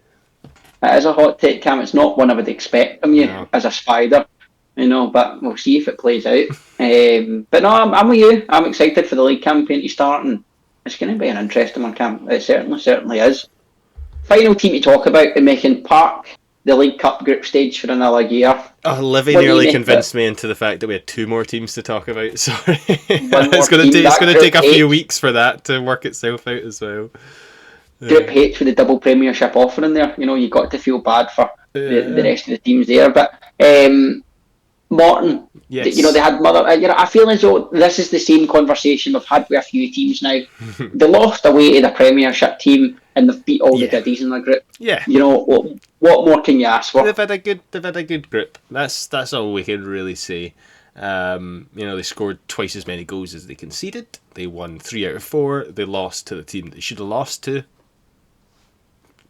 is a hot take, Cam. It's not one I would expect from you as a spider, you know, but we'll see if it plays out. But no, I'm with you. I'm excited for the league campaign to start, and it's going to be an interesting one, Cam. It certainly is. Final team to talk about in making Park the League Cup group stage for another year. Oh, Livy nearly convinced me into the fact that we had 2 more teams to talk about. Sorry. It's going to take a few weeks for that to work itself out as well. Group H with the double Premiership offering there. You know, you got to feel bad for the rest of the teams there. But Morton, yes. You know, they had Mother. You know, I feel as though this is the same conversation we've had with a few teams now. They lost away to the Premiership team and they've beat all the Diddies in the group. Yeah. You know, what more can you ask for? They've had a good group. That's all we can really say. You know, they scored twice as many goals as they conceded. They won 3 out of 4. They lost to the team they should have lost to.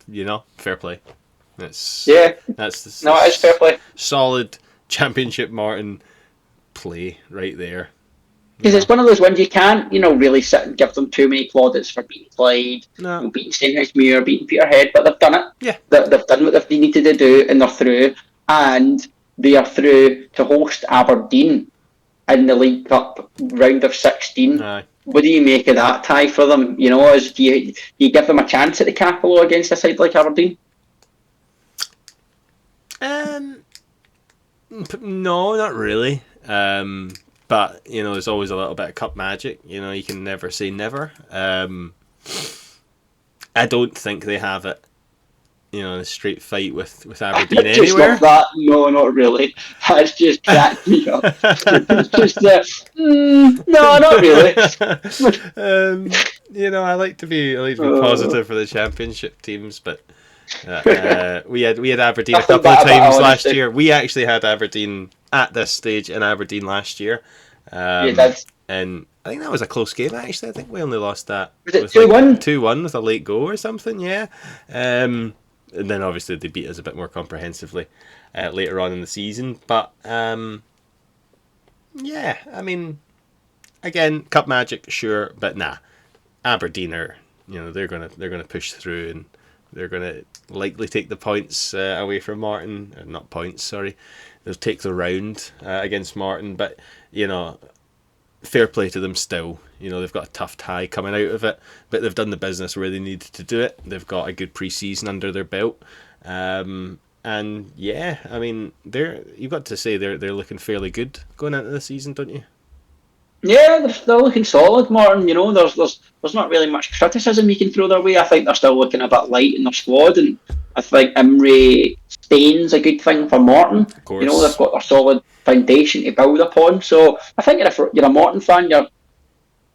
You know, fair play. That's it is fair play. Solid Championship Morton play right there. Because it's one of those ones you can't, you know, really sit and give them too many plaudits for beating Clyde, beating Stenhousemuir, beating Peterhead, but they've done it. Yeah. They've done what they've needed to do, and they're through. And they are through to host Aberdeen in the League Cup round of 16. Aye. What do you make of that tie for them? You know, do you give them a chance at the Capello against a side like Aberdeen? No, not really. But, you know, there's always a little bit of cup magic. You know, you can never say never. I don't think they have it, you know, in a straight fight with Aberdeen anywhere. That. No, not really. That's just cracked me up. It's just, no, not really. You know, I like to be positive for the Championship teams, but we had Aberdeen a couple of times last year. We actually had Aberdeen at this stage in Aberdeen last year. And I think that was a close game, actually. I think we only lost that. Was it 2-1? 2-1 with a late goal or something, yeah. And then obviously they beat us a bit more comprehensively later on in the season. But yeah, I mean, again, cup magic, sure, but nah. Aberdeen are, you know, they're gonna push through, and they're gonna likely take the points away from Morton. Not points, sorry. They'll take the round against Morton, but you know, fair play to them still. You know, they've got a tough tie coming out of it, but they've done the business where they needed to do it. They've got a good pre-season under their belt, and yeah, I mean, you've got to say they're looking fairly good going into the season, don't you? Yeah, they're looking solid, Martin. You know, there's not really much criticism you can throw their way. I think they're still looking a bit light in their squad, and I think Imre Stain's a good thing for Morton. Of course. You know, they've got a solid foundation to build upon. So I think if you're a Morton fan,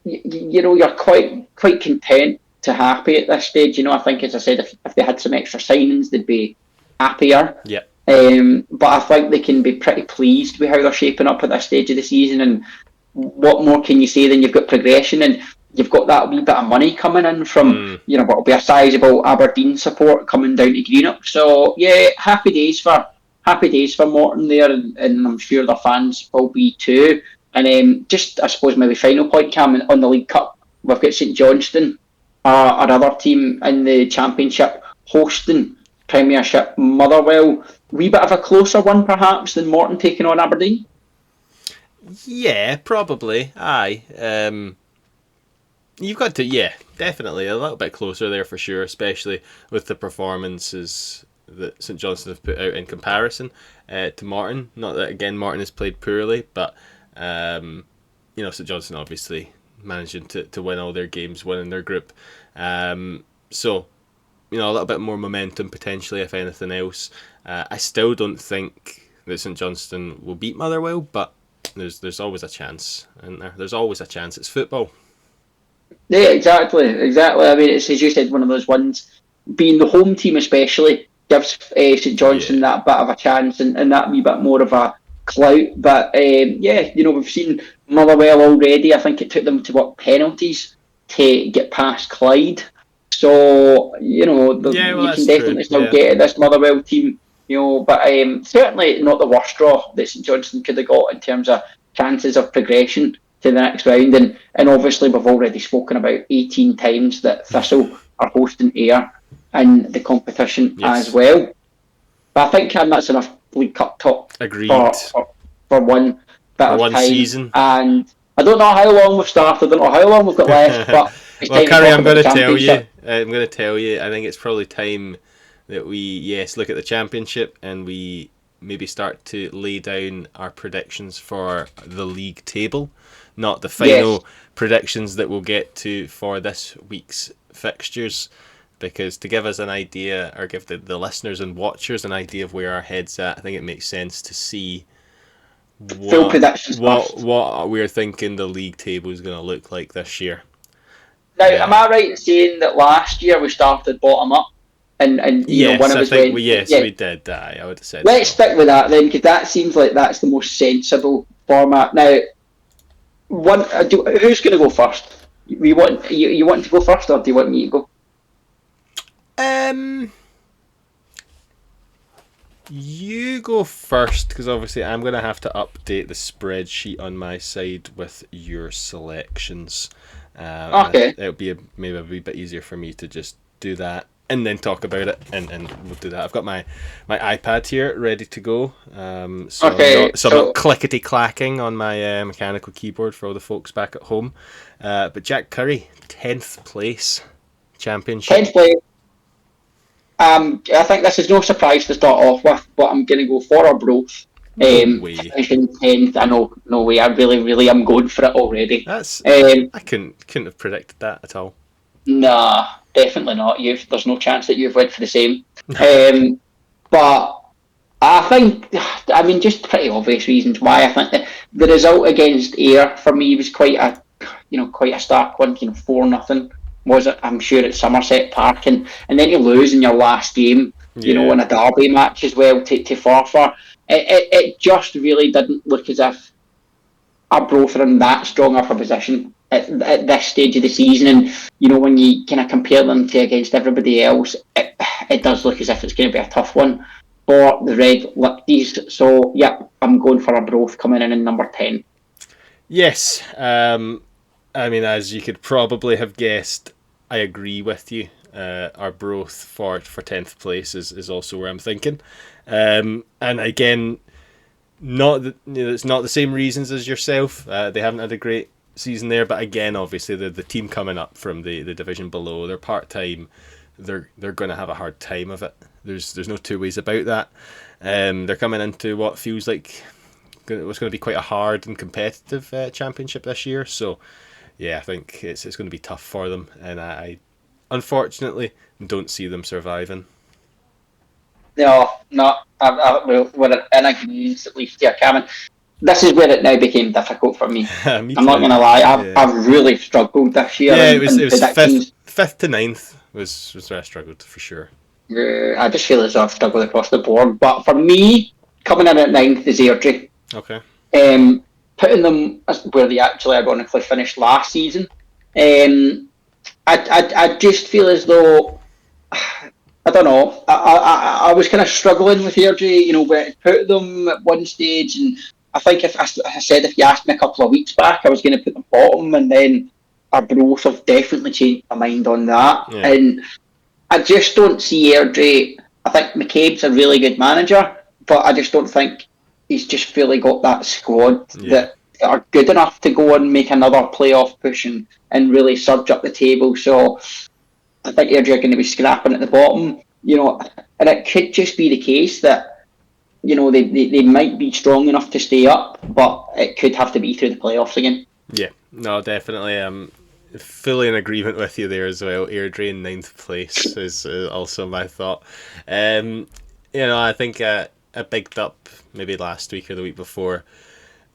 you're quite content to happy at this stage. You know, I think, as I said, if they had some extra signings, they'd be happier. Yeah. But I think they can be pretty pleased with how they're shaping up at this stage of the season. And what more can you say than you've got progression, and you've got that wee bit of money coming in from you know, what will be a sizable Aberdeen support coming down to Greenock. So yeah, happy days for Morton there, and I'm sure their fans will be too. And just, I suppose, maybe final point, Cam, on the League Cup, we've got St Johnstone, our other team in the Championship, hosting Premiership Motherwell. Wee bit of a closer one perhaps than Morton taking on Aberdeen. Yeah, probably. Aye. You've got to, definitely a little bit closer there for sure, especially with the performances that St Johnstone have put out in comparison to Martin. Not that again Martin has played poorly, but St Johnstone obviously managing to win all their games, winning their group. So a little bit more momentum potentially, if anything else. I still don't think that St Johnstone will beat Motherwell, but there's always a chance, isn't there? There's always a chance. It's football. Yeah, exactly. I mean, it's, as you said, one of those ones. Being the home team especially gives St Johnstone that bit of a chance and that wee bit more of a clout. But we've seen Motherwell already. I think it took them to penalties to get past Clyde. So you can definitely still get at this Motherwell team. But certainly not the worst draw that St Johnstone could have got in terms of chances of progression to the next round. And obviously we've already spoken about 18 times that Thistle are hosting Ayr in the competition as well. But I think that's enough League Cup talk for one bit of time. Season. And I don't know how long we've started, I don't know how long we've got left, but it's well, time Carrie, to I'm going to tell you, I think it's probably time that we, look at the championship and we maybe start to lay down our predictions for the league table, not the final predictions that we'll get to for this week's fixtures, because to give us an idea, or give the listeners and watchers an idea of where our head's at, I think it makes sense to see full predictions what we're thinking the league table is going to look like this year. Now, am I right in saying that last year we started bottom up? And yes, one of us went, we did. I would have said. Let's stick with that then, because that seems like that's the most sensible format. Now, who's going to go first? You want to go first, or do you want me to go? You go first, because obviously I'm going to have to update the spreadsheet on my side with your selections. Okay. It'll be maybe a wee bit easier for me to just do that and then talk about it, and we'll do that. I've got my iPad here ready to go. So I'm not clickety clacking on my mechanical keyboard for all the folks back at home. But Jack Curry, 10th place, championship. 10th place. I think this is no surprise to start off with, but I'm going to go for Arbroath. Finishing 10th. I know, no way. I really am going for it already. I couldn't have predicted that at all. Nah, definitely not. There's no chance that you've went for the same. But I think, just pretty obvious reasons why. I think that the result against Ayr for me was quite a stark one. 4-0 was it? I'm sure at Somerset Park, and then you lose in your last game. In a derby match as well to Forfar. It just really didn't look as if Arbroath are in that strong of a position at this stage of the season, and when you kind of compare them to against everybody else, it does look as if it's going to be a tough one for the Red Lipties. So I'm going for Arbroath coming in number 10. Yes, as you could probably have guessed, I agree with you. Arbroath for 10th place is also where I'm thinking, and again, it's not the same reasons as yourself. They haven't had a great season there, but again, obviously the team coming up from the division below, they're part-time, they're going to have a hard time of it. There's no two ways about that. They're coming into what feels like what's going to be quite a hard and competitive championship this year, so I think it's going to be tough for them, and I unfortunately don't see them surviving. No, we're in agreement at least here, Cameron. This is where it now became difficult for me. I'm not going to lie, I've really struggled this year. Yeah, it was 5th to 9th was where I struggled for sure. I just feel as though I've struggled across the board, but for me, coming in at 9th is Airdrie. Okay. Putting them where they actually ironically finished last season. I just feel as though, I don't know, I was kind of struggling with Airdrie, where to put them at one stage, and I think if you asked me a couple of weeks back, I was going to put them bottom, and then Arbroath have definitely changed my mind on that. Yeah. And I just don't see Airdrie. I think McCabe's a really good manager, but I just don't think he's just fully got that squad that are good enough to go and make another playoff push and really surge up the table. So I think Airdrie are going to be scrapping at the bottom. and it could just be the case that, they might be strong enough to stay up, but it could have to be through the playoffs again. Yeah, no, definitely. Fully in agreement with you there as well. Airdrie in 9th place is also my thought. I think I bigged up maybe last week or the week before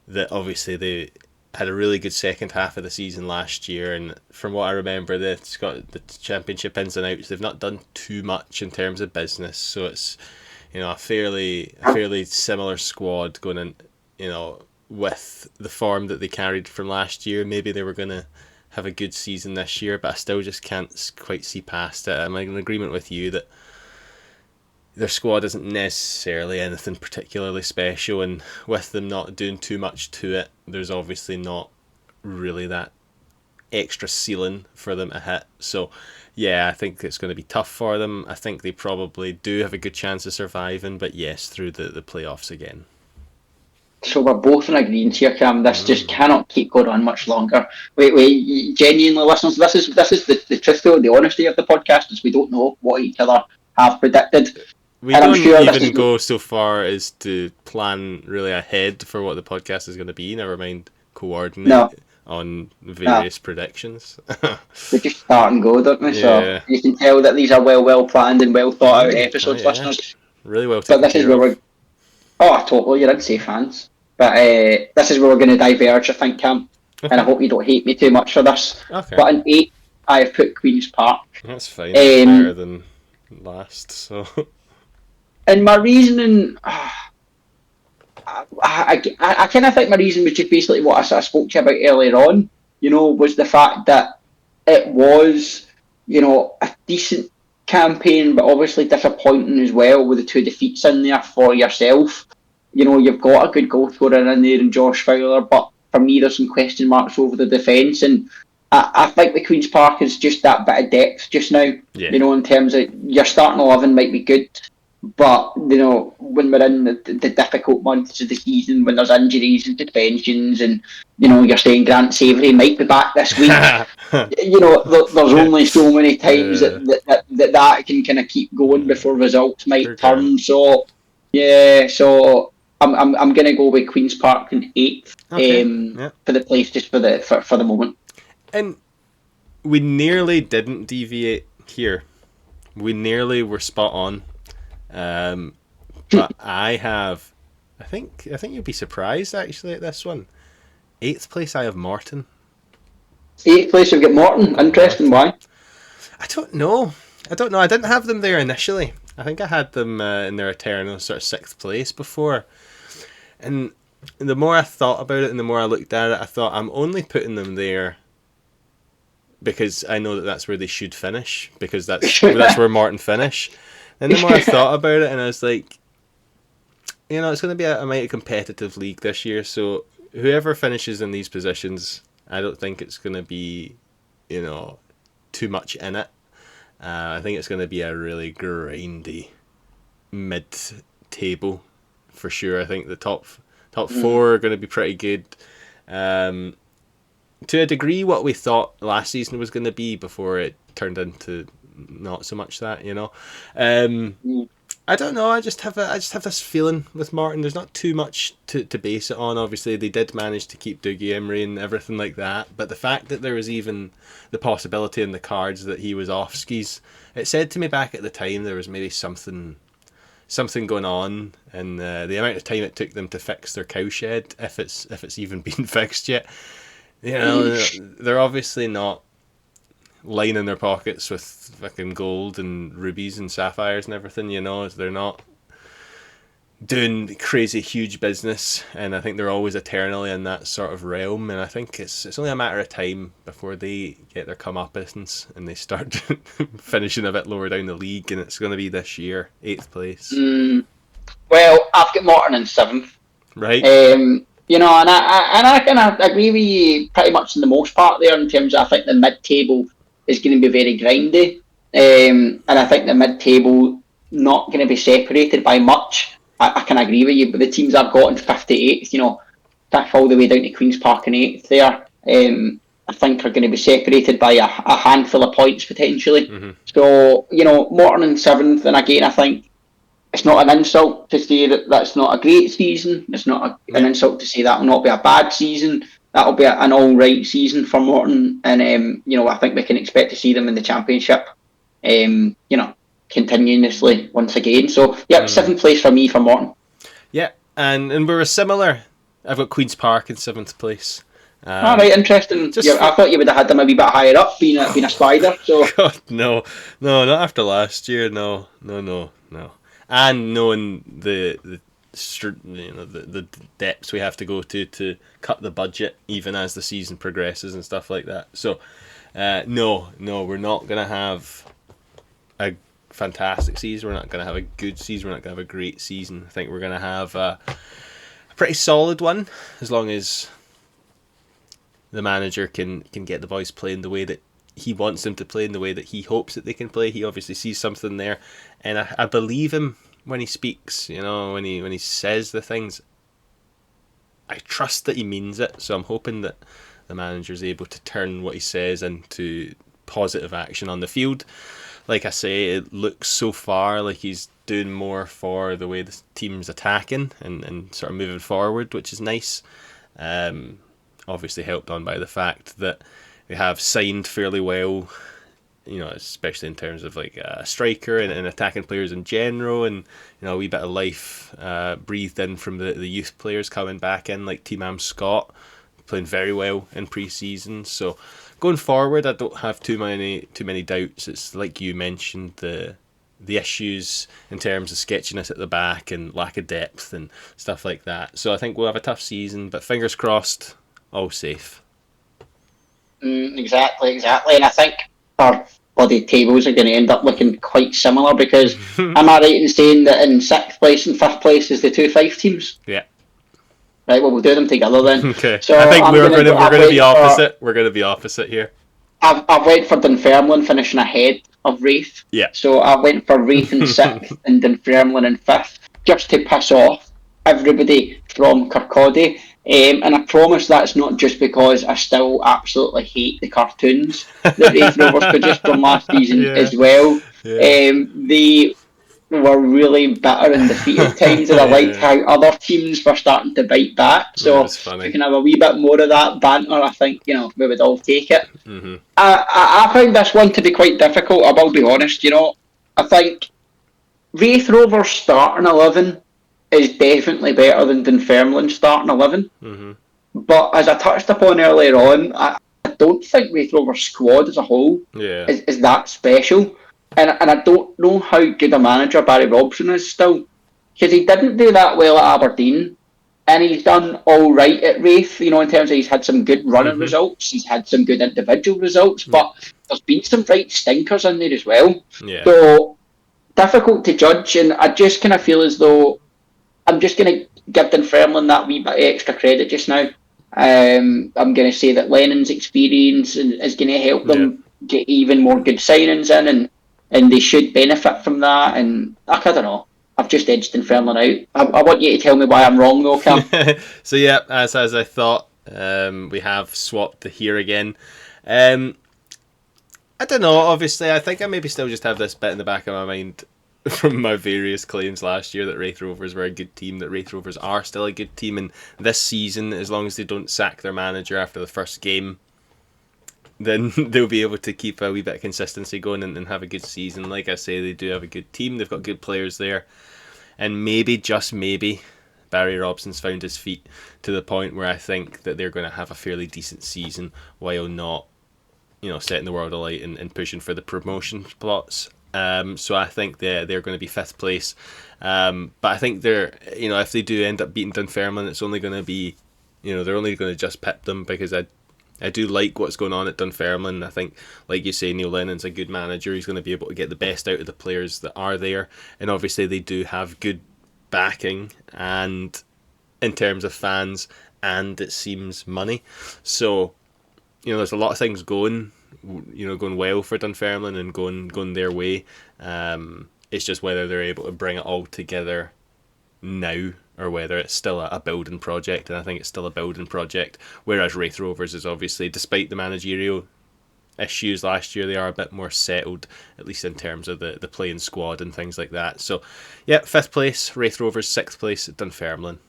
that obviously they had a really good second half of the season last year, and from what I remember, they've got the championship ins and outs. They've not done too much in terms of business, so it's a fairly similar squad going in. With the form that they carried from last year, maybe they were going to have a good season this year, but I still just can't quite see past it. I'm in agreement with you that their squad isn't necessarily anything particularly special, and with them not doing too much to it, there's obviously not really that extra ceiling for them to hit. So yeah, I think it's going to be tough for them. I think they probably do have a good chance of surviving, but yes, through the playoffs again. So we're both in agreement here, Cam. This just cannot keep going on much longer. We genuinely, listeners, this is the truth, though, the honesty of the podcast is we don't know what each other have predicted. We don't even go so far as to plan really ahead for what the podcast is going to be, never mind coordinate on various predictions. We just start and go, don't we? Yeah. So you can tell that these are well planned and well thought out episodes, listeners. Really well taken But this is where we're... Oh, totally, you're say fans. But this is where we're going to diverge, I think, Cam. And I hope you don't hate me too much for this. Okay. But in 8th, I have put Queen's Park. That's fine. That's better than last, so... And my reasoning... I kind of think my reason was just basically what I spoke to you about earlier on, was the fact that it was, a decent campaign, but obviously disappointing as well with the 2 defeats in there for yourself. You've got a good goal scorer in there in Josh Fowler, but for me there's some question marks over the defence, and I think the Queen's Park is just that bit of depth just now. Yeah. In terms of your starting 11 might be good, but when we're in the difficult months of the season, when there's injuries and suspensions, and you're saying Grant Savoury might be back this week, there's only so many times that can kind of keep going before results might turn. So yeah, so I'm gonna go with Queen's Park in 8th for the place, just for the moment. And we nearly didn't deviate here. We nearly were spot on. But I think you'll be surprised actually at this one. 8th place I have Morton. 8th place you've got Morton. Interesting. Why? I don't know. I didn't have them there initially. I think I had them in their eternal sort of 6th place before. And the more I thought about it and the more I looked at it, I thought I'm only putting them there because I know that that's where they should finish, because that's where Morton finish. And the more I thought about it, and I was like, it's going to be a mighty competitive league this year, so whoever finishes in these positions, I don't think it's going to be, too much in it. I think it's going to be a really grindy mid-table for sure. I think the top 4 are going to be pretty good. To a degree, what we thought last season was going to be before it turned into not so much that, I don't know. I just have this feeling with Martin. There's not too much to base it on. Obviously, they did manage to keep Dougie Emery and everything like that. But the fact that there was even the possibility in the cards that he was off skis, it said to me back at the time there was maybe something going on, and the amount of time it took them to fix their cowshed, if it's even been fixed yet. They're obviously not lining their pockets with fucking gold and rubies and sapphires and everything, they're not doing crazy huge business, and I think they're always eternally in that sort of realm, and I think it's only a matter of time before they get their comeuppance and they start finishing a bit lower down the league, and it's going to be this year, 8th place. Well, I've got Morton in 7th. Right. And I kind of agree with you pretty much in the most part there, in terms of I think the mid-table is going to be very grindy, and I think the mid-table not going to be separated by much. I can agree with you, but the teams I've got in 5th to 8th, back all the way down to Queen's Park in 8th there, I think are going to be separated by a handful of points potentially. Mm-hmm. So, Morton in 7th, and again, I think it's not an insult to say that that's not a great season. It's not an insult to say that will not be a bad season. That'll be an all right season for Morton, and I think we can expect to see them in the Championship, continuously once again. So, 7th place for me for Morton. Yeah, and we were similar. I've got Queen's Park in 7th place. All right, interesting. I thought you would have had them a wee bit higher up, being a spider. So God, no, not after last year. No. And knowing the depths we have to go to cut the budget, even as the season progresses and stuff like that. So, no, we're not gonna have a fantastic season. We're not gonna have a good season. We're not gonna have a great season. I think we're gonna have a pretty solid one, as long as the manager can get the boys playing the way that he wants them to play, in the way that he hopes that they can play. He obviously sees something there, and I believe him when he speaks. When he says the things, I trust that he means it. So I'm hoping that the manager's able to turn what he says into positive action on the field. Like I say, it looks so far like he's doing more for the way the team's attacking and sort of moving forward, which is nice. Obviously helped on by the fact that they have signed fairly well, especially in terms of like a striker and attacking players in general, and a wee bit of life breathed in from the youth players coming back in, like T-Mam Scott playing very well in pre-season. So going forward, I don't have too many doubts. It's like you mentioned, the issues in terms of sketchiness at the back and lack of depth and stuff like that. So I think we'll have a tough season, but fingers crossed, all safe. Exactly. And I think our bloody tables are going to end up looking quite similar, because am I right in saying that in 6th place and 5th place is the 2 Fife teams? Yeah. Right, well, we'll do them together then. Okay. So I think we're going to be opposite. For, we're going to be opposite here. I've went for Dunfermline finishing ahead of Wraith. Yeah. So I went for Wraith in 6th and Dunfermline in 5th, just to piss off everybody from Kirkcaldy. And I promise that's not just because I still absolutely hate the cartoons that Wraith Rovers produced from last season as well. Yeah. They were really bitter and defeated times, and I liked how other teams were starting to bite back. So if we can have a wee bit more of that banter, I think we would all take it. Mm-hmm. I found this one to be quite difficult, I will be honest. I think Wraith Rovers starting 11 is definitely better than Dunfermline starting 11. Mm-hmm. But as I touched upon earlier on, I don't think Wraith Rovers' squad as a whole is that special. And I don't know how good a manager Barry Robson is still, because he didn't do that well at Aberdeen, and he's done all right at Wraith, in terms of he's had some good running results, he's had some good individual results, but there's been some right stinkers in there as well. Yeah. So, difficult to judge, and I just kind of feel as though I'm just going to give Dunfermline that wee bit of extra credit just now. I'm going to say that Lennon's experience is going to help them get even more good signings in, and they should benefit from that. And I don't know, I've just edged Dunfermline out. I want you to tell me why I'm wrong though, Cam. So yeah, as I thought, we have swapped the here again. I don't know, obviously I think I maybe still just have this bit in the back of my mind from my various claims last year that Wraith Rovers were a good team, that Wraith Rovers are still a good team, and this season, as long as they don't sack their manager after the first game, then they'll be able to keep a wee bit of consistency going and have a good season. Like I say, they do have a good team, they've got good players there, and maybe, just maybe, Barry Robson's found his feet to the point where I think that they're going to have a fairly decent season while not, setting the world alight and pushing for the promotion plots. So I think they're going to be 5th place. But I think they're, if they do end up beating Dunfermline, it's only going to be, they're only going to just pip them, because I do like what's going on at Dunfermline. I think, like you say, Neil Lennon's a good manager. He's going to be able to get the best out of the players that are there. And obviously they do have good backing, and in terms of fans, and it seems money. So, there's a lot of things going well for Dunfermline and going their way. It's just whether they're able to bring it all together now, or whether it's still a building project, and I think it's still a building project. Whereas Wraith Rovers is obviously, despite the managerial issues last year, they are a bit more settled, at least in terms of the playing squad and things like that. So, yeah, 5th place, Wraith Rovers, 6th place, Dunfermline.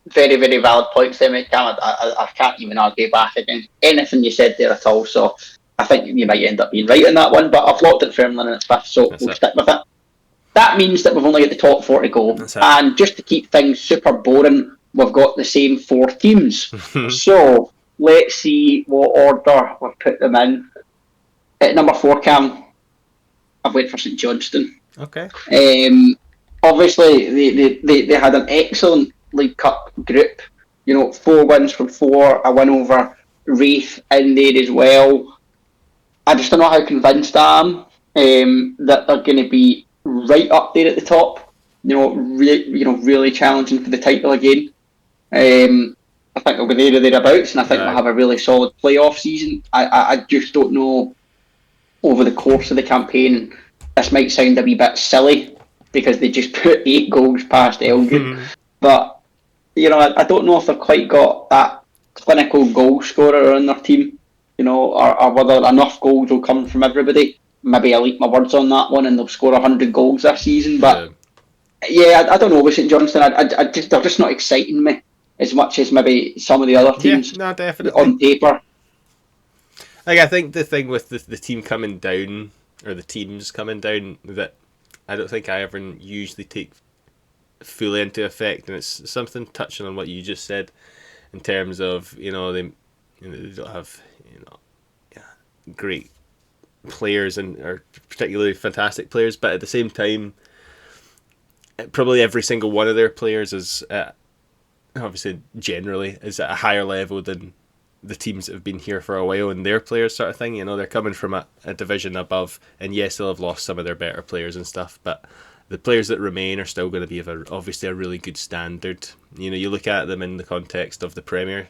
Very, very valid points there, mate, Cam. I can't even argue back against anything you said there at all. So I think you might end up being right on that one, but I've locked Dunfermline in its 5th, so we'll stick with it. That means that we've only got the top 4 to go. And just to keep things super boring, we've got the same 4 teams. So let's see what order we've put them in. At number 4, Cam, I've went for St Johnstone. Okay. Obviously, they had an excellent League Cup group. 4 wins from 4, a win over Wraith in there as well. I just don't know how convinced I am that they're going to be right up there at the top. Really challenging for the title again. I think they'll be there or thereabouts, and I think they'll have a really solid playoff season. I just don't know over the course of the campaign. This might sound a wee bit silly because they just put 8 goals past Elgin, but I don't know if they've quite got that clinical goal scorer on their team. Or whether enough goals will come from everybody. Maybe I'll eat my words on that one and they'll score 100 goals this season. But I don't know with St Johnstone. They're just not exciting me as much as maybe some of the other teams. Yeah, no, definitely. On paper. I think the thing with the team coming down, or the teams coming down, that I don't think I ever usually take fully into effect, and it's something touching on what you just said in terms of they don't have great players or particularly fantastic players, but at the same time, probably every single one of their players is obviously generally is at a higher level than the teams that have been here for a while, and their players sort of thing. They're coming from a division above, and yes, they'll have lost some of their better players and stuff, but the players that remain are still going to be of obviously a really good standard. You look at them in the context of the Premier,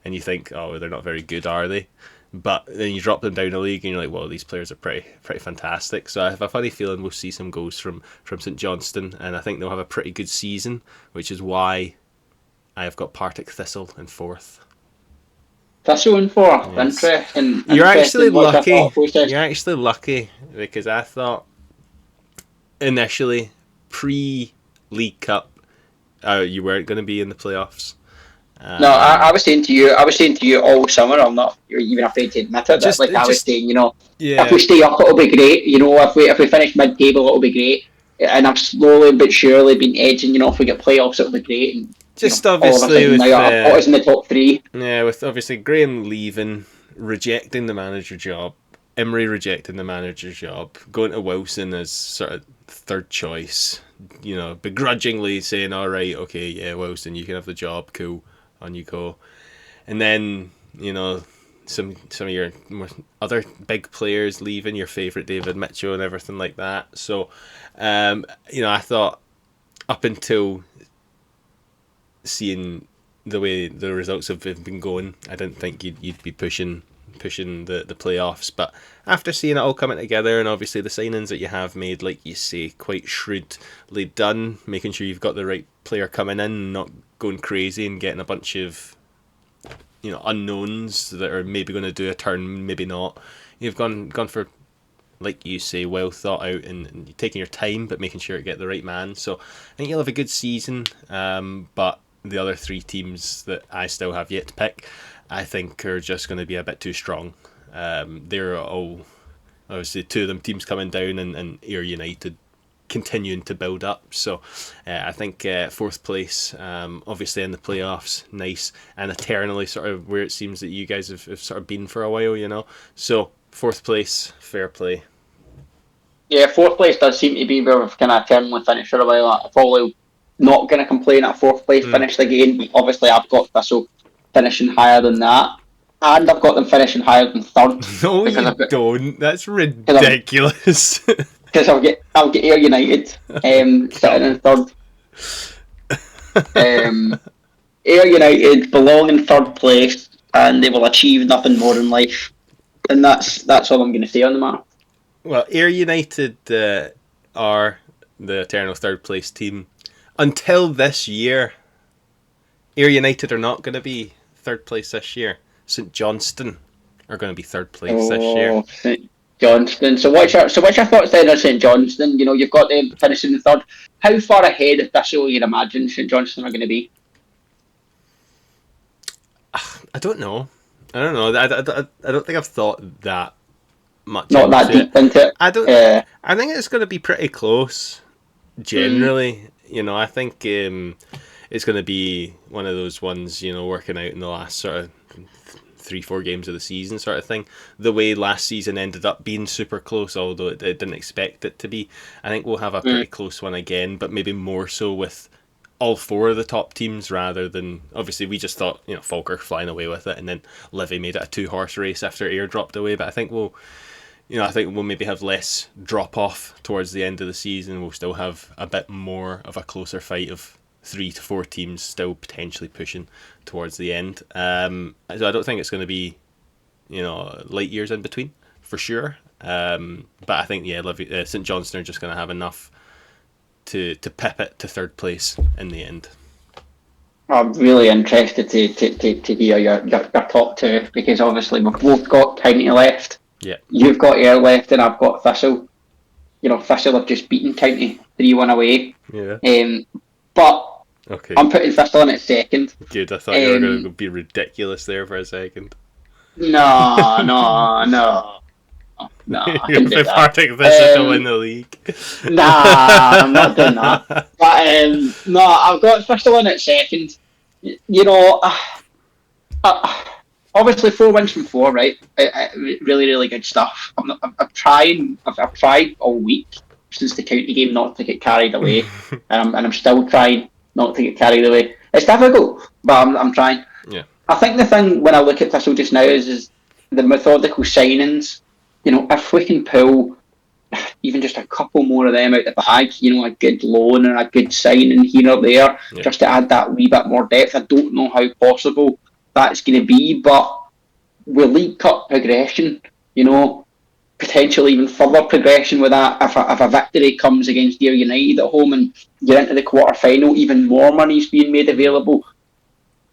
and you think, oh, they're not very good, are they? But then you drop them down a league and you're like, well, these players are pretty fantastic. So I have a funny feeling we'll see some goals from St Johnstone, and I think they'll have a pretty good season, which is why I have got Partick Thistle in 4th. Thistle in 4th, yes. Interesting. You're actually lucky. You're actually lucky because I thought initially pre-League Cup you weren't going to be in the playoffs. No, I was saying to you all summer. I'm not even afraid to admit it. I was saying, if we stay up, it'll be great. If we finish mid-table, it'll be great. And I've slowly but surely been edging. If we get playoffs, it'll be great. And, obviously with what is in the top 3. Yeah, with obviously Graham leaving, rejecting the manager job, Emery rejecting the manager job, going to Wilson as sort of 3rd choice. Begrudgingly saying, "All right, okay, yeah, Wilson, you can have the job. Cool." On you go. And then, some of your other big players leaving, your favourite David Mitchell and everything like that. So, I thought up until seeing the way the results have been going, I didn't think you'd be pushing the playoffs. But after seeing it all coming together, and obviously the signings that you have made, like you say, quite shrewdly done, making sure you've got the right player coming in, not going crazy and getting a bunch of unknowns that are maybe going to do a turn, maybe not. You've gone for, like you say, well thought out and taking your time, but making sure to get the right man. So I think you'll have a good season. But the other 3 teams that I still have yet to pick, I think are just going to be a bit too strong. They're all, obviously, 2 of them teams coming down, and Ayr United continuing to build up. So I think 4th place, obviously in the playoffs, nice, and eternally sort of where it seems that you guys have sort of been for a while, So 4th place, fair play. Yeah, 4th place does seem to be where we've kind of eternally finished for a while. I'm probably not going to complain at 4th place finished again. Obviously, I've got Thistle finishing higher than that. And I've got them finishing higher than 3rd. No, you don't. That's ridiculous. Because I'll get Ayr United sitting in 3rd. Ayr United belong in 3rd place, and they will achieve nothing more in life. And that's all I'm going to say on the matter. Well, Ayr United are the eternal 3rd place team. until this year, Ayr United are not going to be third place this year. St Johnstone are going to be third place this year. Oh, St Johnstone. So what's your thoughts then on St Johnstone? You know, you've got them finishing in third. How far ahead of Thistle you'd imagine St Johnstone are going to be? I don't know. I don't think I've thought that much. Not that into deep into it. I don't. I think it's going to be pretty close. Generally, you know, I think it's going to be one of those ones, you know, working out in the last sort of 3-4 games of the season sort of thing. The way last season ended up being super close, although it didn't expect it to be. I think we'll have a pretty close one again, but maybe more so with all 4 of the top teams rather than, obviously we just thought, you know, Falkirk flying away with it, and then Livy made it a 2-horse race after Ayr dropped away. But I think we'll maybe have less drop off towards the end of the season. We'll still have a bit more of a closer fight of 3 to 4 teams still potentially pushing towards the end. So I don't think it's going to be, you know, light years in between for sure. But I think St Johnstone are just going to have enough to pip it to third place in the end. I'm really interested to hear your top 2, because obviously we've both got County left. Yeah. You've got Ayr left and I've got Thistle. You know, Thistle have just beaten County 3-1 away. Yeah. But Okay. I'm putting Thistle in at second. Good. I thought you were going to be ridiculous there for a second. No. You'll be parting this to win the league. Nah, I'm not doing that. But no, I've got Thistle in at second. You know, obviously 4 wins from 4, right? Really, really good stuff. I've tried all week since the County game not to get carried away, and I'm still trying not to get carried away. It's difficult, but I'm trying. Yeah. I think the thing when I look at Thistle just now is the methodical signings. You know, if we can pull even just a couple more of them out the bag, you know, a good loan or a good signing here or there, just to add that wee bit more depth. I don't know how possible that's going to be, but with League Cup progression, you know, potentially even further progression with that, if a victory comes against Ayr United at home and you're into the quarter-final, even more money's being made available.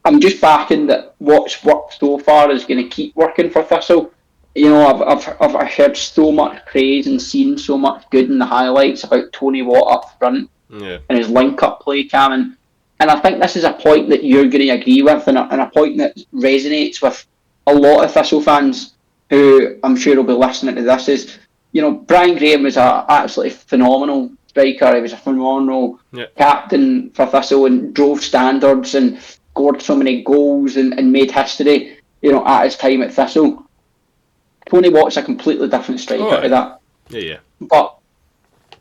I'm just backing that what's worked so far is going to keep working for Thistle. You know, I've heard so much praise and seen so much good in the highlights about Tony Watt up front and his link-up play, Cameron. And I think this is a point that you're going to agree with, and a point that resonates with a lot of Thistle fans who I'm sure will be listening to this. Is, you know, Brian Graham was an absolutely phenomenal striker. He was a phenomenal captain for Thistle and drove standards and scored so many goals and made history, you know, at his time at Thistle. Tony Watt's a completely different striker to that. Yeah. But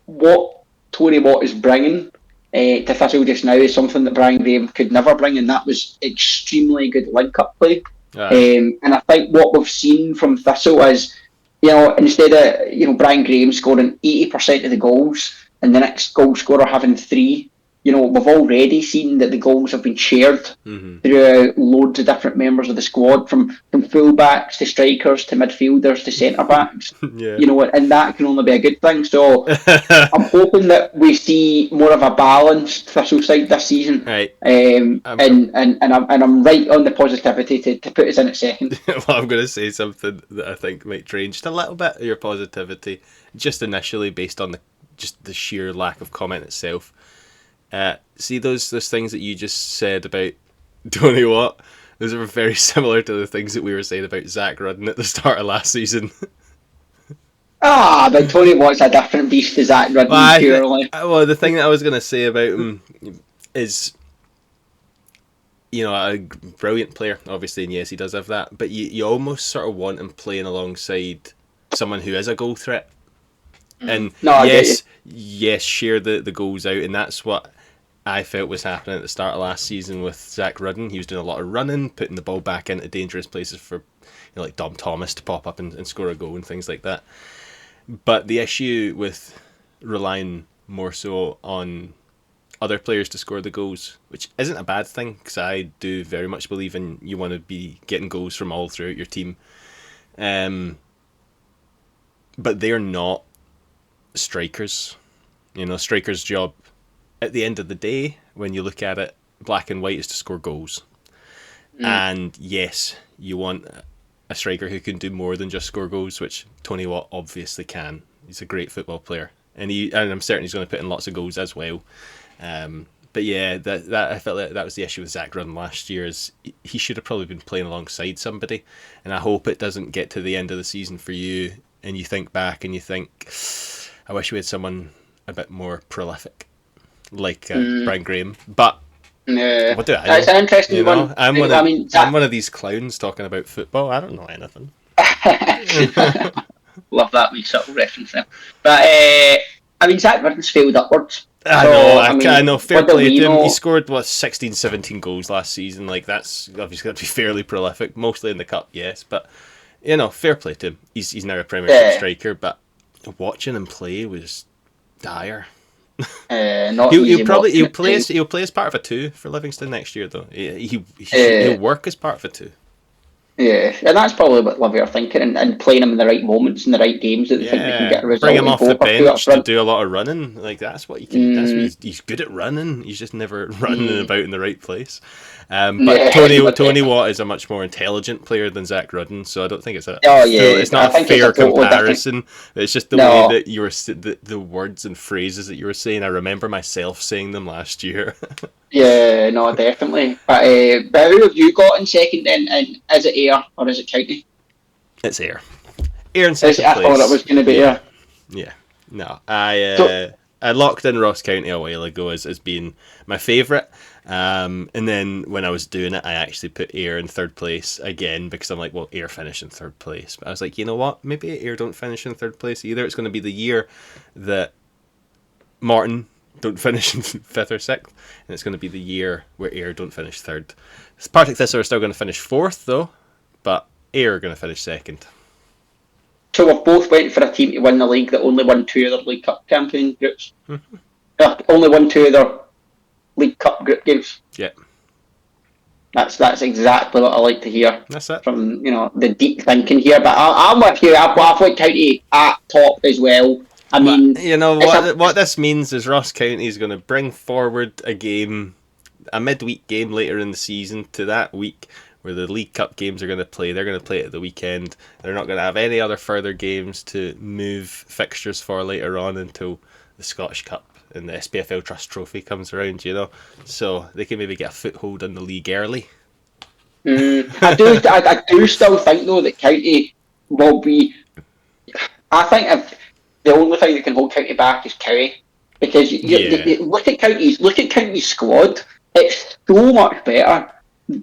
what Tony Watt is bringing to Thistle just now is something that Brian Graham could never bring, and that was extremely good link-up play. And I think what we've seen from Thistle is, you know, instead of, you know, Brian Graham scoring 80% of the goals and the next goal scorer having 3, you know, we've already seen that the goals have been shared throughout loads of different members of the squad, from full-backs to strikers to midfielders to centre-backs. You know, and that can only be a good thing. So I'm hoping that we see more of a balanced Thistle side this season. Right. And I'm right on the positivity to put us in at second. Well, I'm going to say something that I think might drain just a little bit of your positivity, just initially based on the sheer lack of comment itself. See those things that you just said about Tony Watt? Those are very similar to the things that we were saying about Zach Rudden at the start of last season. But Tony Watt's a different beast to Zach Rudden, purely. Well, the thing that I was going to say about him is, you know, a brilliant player, obviously, and yes, he does have that, but you almost sort of want him playing alongside someone who is a goal threat. And yes, share the goals out, and that's what I felt was happening at the start of last season with Zach Rudden. He was doing a lot of running, putting the ball back into dangerous places for, you know, like Dom Thomas to pop up and score a goal and things like that. But the issue with relying more so on other players to score the goals, which isn't a bad thing, because I do very much believe in you want to be getting goals from all throughout your team. But they're not strikers. You know, strikers' job at the end of the day, when you look at it, black and white is to score goals. And yes, you want a striker who can do more than just score goals, which Tony Watt obviously can. He's a great football player, and I'm certain he's going to put in lots of goals as well. But yeah, that I felt like that was the issue with Zach Rudden last year. Is he should have probably been playing alongside somebody, and I hope it doesn't get to the end of the season for you, and you think back and you think, I wish we had someone a bit more prolific, like Brian Graham. But what do I know? It's an interesting one. I'm one of these clowns talking about football. I don't know anything. Love that wee subtle reference there. But I mean, Zach Rudden's failed upwards. I know. Fair play to him. He scored 16, 17 goals last season. Like, that's obviously going to be fairly prolific, mostly in the cup, yes. But fair play to him. He's now a Premiership striker, but watching him play was dire. He'll play as part of a 2 for Livingston next year, though. He'll work as part of a 2. Yeah, and that's probably what Livy are thinking, and playing him in the right moments, in the right games that they think they can get a result. Bring him off the bench to do a lot of running. Like, that's what he can. He's good at running. He's just never running about in the right place. But Tony Watt is a much more intelligent player than Zach Rudden, so I don't think it's it's not a fair comparison. It's just the way that you were the words and phrases that you were saying. I remember myself saying them last year. Yeah, no, definitely. But who have you got in second then? And is it Ayr or is it County? It's Ayr. Ayr in second place. I thought it was going to be Ayr. Yeah. No, I locked in Ross County a while ago as being my favourite. And then when I was doing it, I actually put Ayr in third place again because I'm like, well, Ayr finish in third place. But I was like, you know what? Maybe Ayr don't finish in third place either. It's going to be the year that Martin don't finish in 5th or 6th, and it's going to be the year where Ayr don't finish 3rd. Partick Thistle are still going to finish 4th though, but Ayr are going to finish 2nd. So we've both went for a team to win the league that only won 2 other League Cup campaign groups. Only won 2 other League Cup group games. Yeah. That's exactly what I like to hear. That's it. From the deep thinking here. But I'm with you. I've got County at top as well. I mean, what this means is Ross County is going to bring forward a midweek game later in the season to that week where the League Cup games are going to play. They're going to play it at the weekend. They're not going to have any other further games to move fixtures for later on until the Scottish Cup and the SPFL Trust Trophy comes around, so they can maybe get a foothold in the league early. I do still think though that County will be. I think if the only thing that can hold County back is Kerry, because you look at County's squad. It's so much better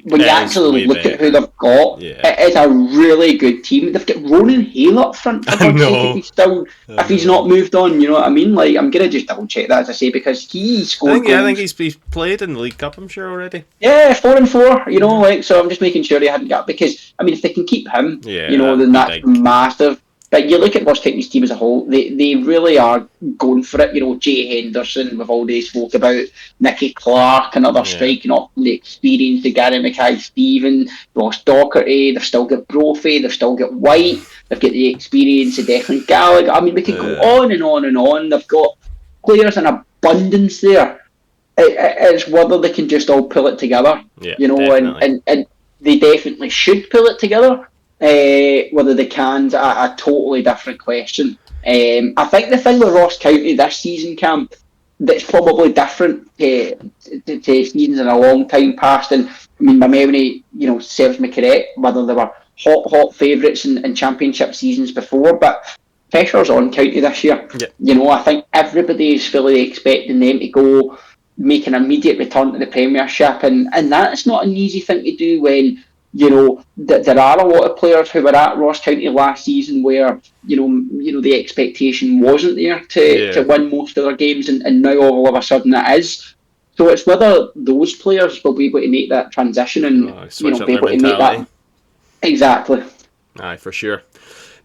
when you actually look at who they've got. Yeah. It is a really good team. They've got Ronan Hale up front. If he's not moved on, you know what I mean? Like, I'm gonna just double check that, as I say, because he scored. I think he's played in the League Cup, I'm sure, already. Yeah, 4-4. So I'm just making sure he hadn't got, because I mean, if they can keep him, then that's massive. But you look at Ross County's team as a whole, they really are going for it. Jay Henderson, we've already spoke about, Nicky Clark, another striking off the experience of Gary Mackay-Stephen, Ross Docherty, they've still got Brophy, they've still got White, they've got the experience of Declan Gallagher. I mean, we could go on and on and on. They've got players in abundance there. It's whether they can just all pull it together, and they definitely should pull it together. Whether they can's a totally different question. I think the thing with Ross County this season, Cam, that's probably different to seasons in a long time past, and I mean, my memory, serves me correct, whether they were hot favourites in championship seasons before, but pressure's on County this year. Yeah. I think everybody is fully expecting them to go make an immediate return to the Premiership, and that's not an easy thing to do when there are a lot of players who were at Ross County last season where the expectation wasn't there to win most of their games, and now all of a sudden it is. So it's whether those players will be able to make that transition and be able to make that. Exactly. Aye, for sure.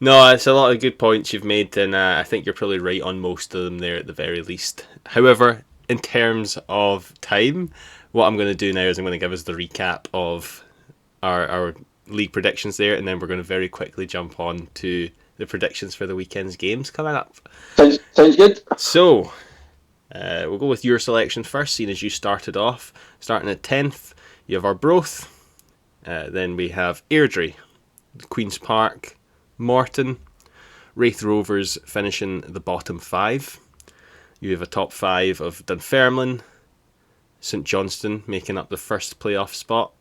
No, it's a lot of good points you've made, and I think you're probably right on most of them there at the very least. However, in terms of time, what I'm going to do now is I'm going to give us the recap of our league predictions there, and then we're going to very quickly jump on to the predictions for the weekend's games coming up. Sounds good. So, We'll go with your selection first, seeing as you started off. Starting at 10th, you have Arbroath. Then we have Airdrie, Queen's Park, Morton, Wraith Rovers finishing the bottom 5. You have a top 5 of Dunfermline, St Johnstone making up the first playoff spot,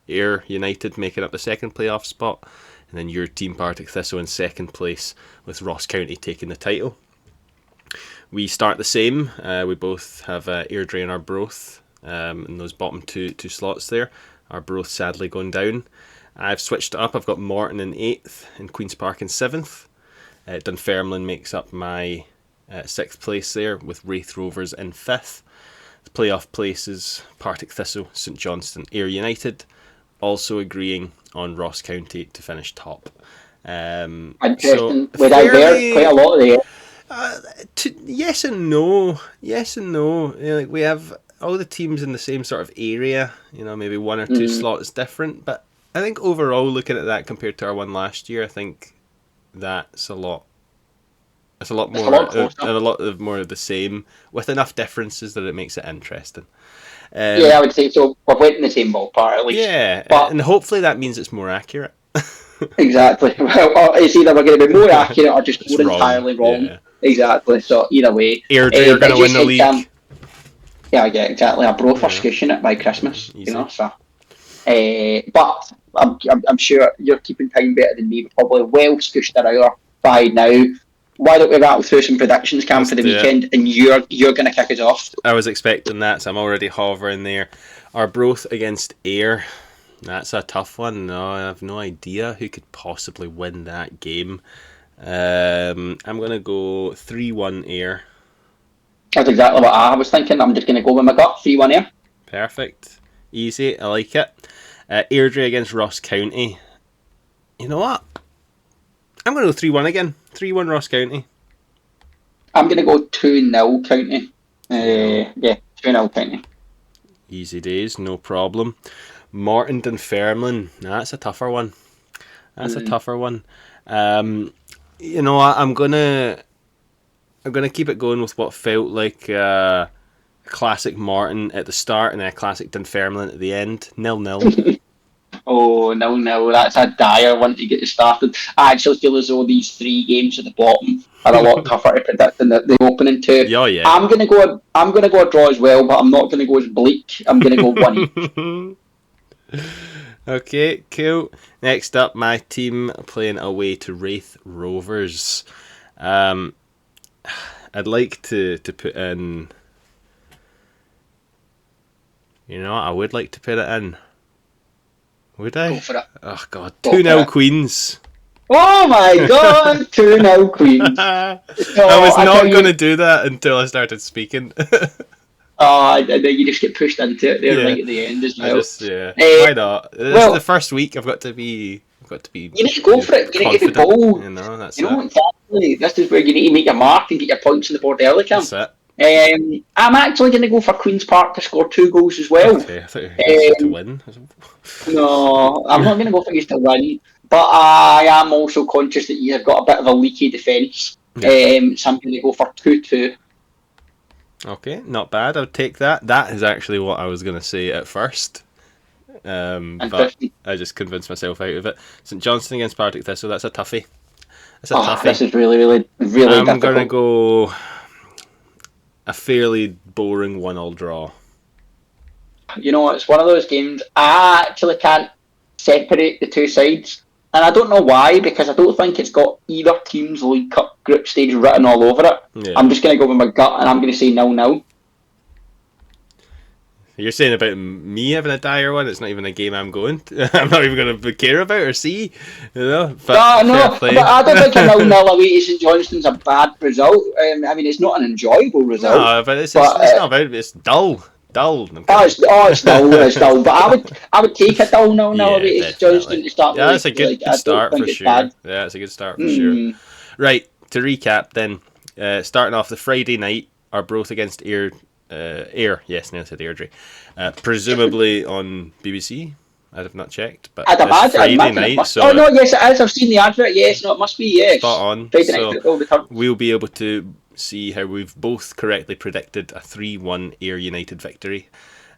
Ayr United making up the second playoff spot, and then your team Partick Thistle in second place with Ross County taking the title. We start the same. We both have Airdrie and Arbroath in those bottom two slots there. Arbroath sadly going down. I've switched it up. I've got Morton in 8th and Queen's Park in 7th. Dunfermline makes up my 6th place there with Wraith Rovers in 5th. The playoff places, Partick Thistle, St Johnstone, Ayr United, also agreeing on Ross County to finish top. Interesting. Without there, quite a lot of there. Yes and no. Yes and no. You know, like we have all the teams in the same sort of area. You know, maybe one or two slots different. But I think overall, looking at that compared to our one last year, I think that's a lot. It's a lot more, a lot more of the same, with enough differences that it makes it interesting. Yeah, I would say so. We've went in the same ballpark at least. Yeah, but and hopefully that means it's more accurate. Exactly. Well, it's either we're going to be more accurate or just more wrong. Entirely wrong. Yeah. Exactly. So either way, Airdrie are going to win the league. Yeah, exactly. Arbroath for squishing it by Christmas. Easy. You know, so. But I'm sure you're keeping time better than me. We're probably well squished an hour by now. Why don't we rattle through some predictions, Cam, for the weekend, and you're going to kick us off? I was expecting that, so I'm already hovering there. Arbroath against Ayr. That's a tough one. No, I have no idea who could possibly win that game. I'm going to go 3-1 Ayr. That's exactly what I was thinking. I'm just going to go with my gut, 3-1 Ayr. Perfect. Easy. I like it. Airdrie against Ross County. You know what? I'm going to go 3-1 again. 3-1 Ross County. I'm going to go 2-0 County. Yeah, 2-0 County. Easy days, no problem. Morton Dunfermline. That's a tougher one. That's a tougher one. You know what? I'm gonna keep it going with what felt like a classic Morton at the start and a classic Dunfermline at the end. 0-0. Oh, 0-0. That's a dire one to get you started. I actually feel as though these 3 games at the bottom are a lot tougher to predict than the opening 2. Yeah. I'm gonna go a draw as well, but I'm not gonna go as bleak. I'm gonna go 1 each. Okay, cool. Next up, my team playing away to Wraith Rovers. I'd like to put in. You know, I would like to put it in. Would I? Go for it. Oh God, 2-0 Queens. Oh my God, 2-0 Queens. I was not going to do that until I started speaking. And then you just get pushed into it there right at the end as well. Why not? This is the first week. I've got to be. You need to go for it. You need to be bold. You know, exactly. This is where you need to make your mark and get your points on the board early, Cam. That's it. I'm actually going to go for Queen's Park to score 2 goals as well. Okay, I thought you were to win. No, I'm not going to go for you to win, but I am also conscious that you have got a bit of a leaky defence. Yeah. So I'm going to go for 2-2. Okay, not bad. I'll take that. That is actually what I was going to say at first. But I just convinced myself out of it. St Johnstone against Partick Thistle, that's a toughie. This is really, really, really I'm difficult. going to go a fairly boring 1-1 draw. You know, it's one of those games, I actually can't separate the two sides. And I don't know why, because I don't think it's got either team's League Cup group stage written all over it. Yeah. I'm just going to go with my gut, and I'm going to say 0-0. You're saying about me having a dire one? It's not even a game I'm going to. I'm not even going to care about or see. You know? No, but I don't think a 0-0 away to St Johnstone's a bad result. I mean, it's not an enjoyable result. No, but it's not about it. It's dull. It's dull. But I would take a dull 0-0 away to St Johnstone to start. Yeah, that's a good start for sure. Yeah, it's a good start for sure. Right, to recap then, starting off the Friday night, Arbroath against Ayr. Yes, now I said Airdrie. Presumably on BBC. I have not checked, but it's Friday night. So no, yes, it is. I've seen the advert. Yes, no, it must be. Yes, spot on. Friday so night football returns. we'll be able to see how we've both correctly predicted a 3-1 Ayr United victory.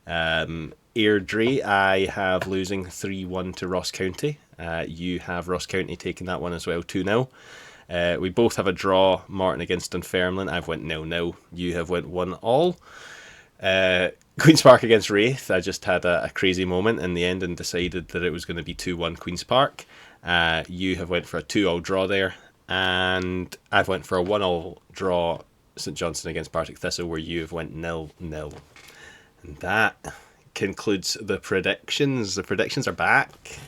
Airdrie, I have losing 3-1 to Ross County. You have Ross County taking that one as well, 2-0. We both have a draw, Martin against Dunfermline. I've went 0-0. You have went 1-1. Queen's Park against Wraith. I just had a crazy moment in the end and decided that it was going to be 2-1 Queen's Park. You have went for a 2-2 draw there. And I've went for a 1-1 draw, St Johnstone against Partick Thistle, where you have went 0-0. And that concludes the predictions. The predictions are back.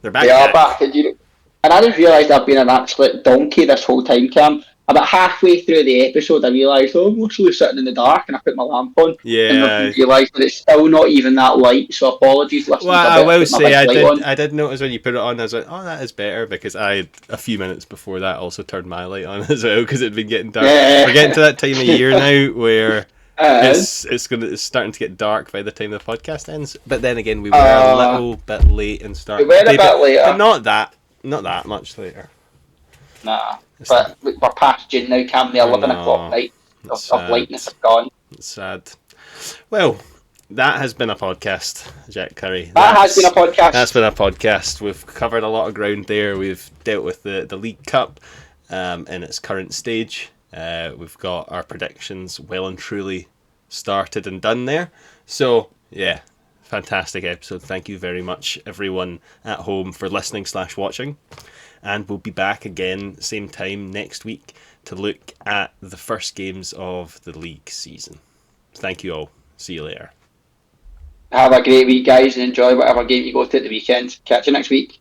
They're back. They are back. And I just realised I've been an absolute donkey this whole time, Cam. About halfway through the episode, I realised, I'm literally sitting in the dark, and I put my lamp on. Yeah. And I realised that it's still not even that light, so apologies, listeners. Well, I will say, I did notice when you put it on, I was like, oh, that is better, because I, a few minutes before that, also turned my light on as well, because it had been getting dark. Yeah. We're getting to that time of year now where it's starting to get dark by the time the podcast ends. But then again, we were a little bit late in starting. We were a bit later. But not that much later. Nah. But we're past June now, Cam. The 11 o'clock night of lightness have gone. It's sad. Well, that has been a podcast, Jack Curry. Has been a podcast. That's been a podcast. We've covered a lot of ground there. We've dealt with the League Cup in its current stage. We've got our predictions well and truly started and done there. So, yeah, fantastic episode. Thank you very much, everyone at home, for listening / watching. And we'll be back again, same time next week, to look at the first games of the league season. Thank you all. See you later. Have a great week, guys, and enjoy whatever game you go to at the weekend. Catch you next week.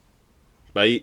Bye.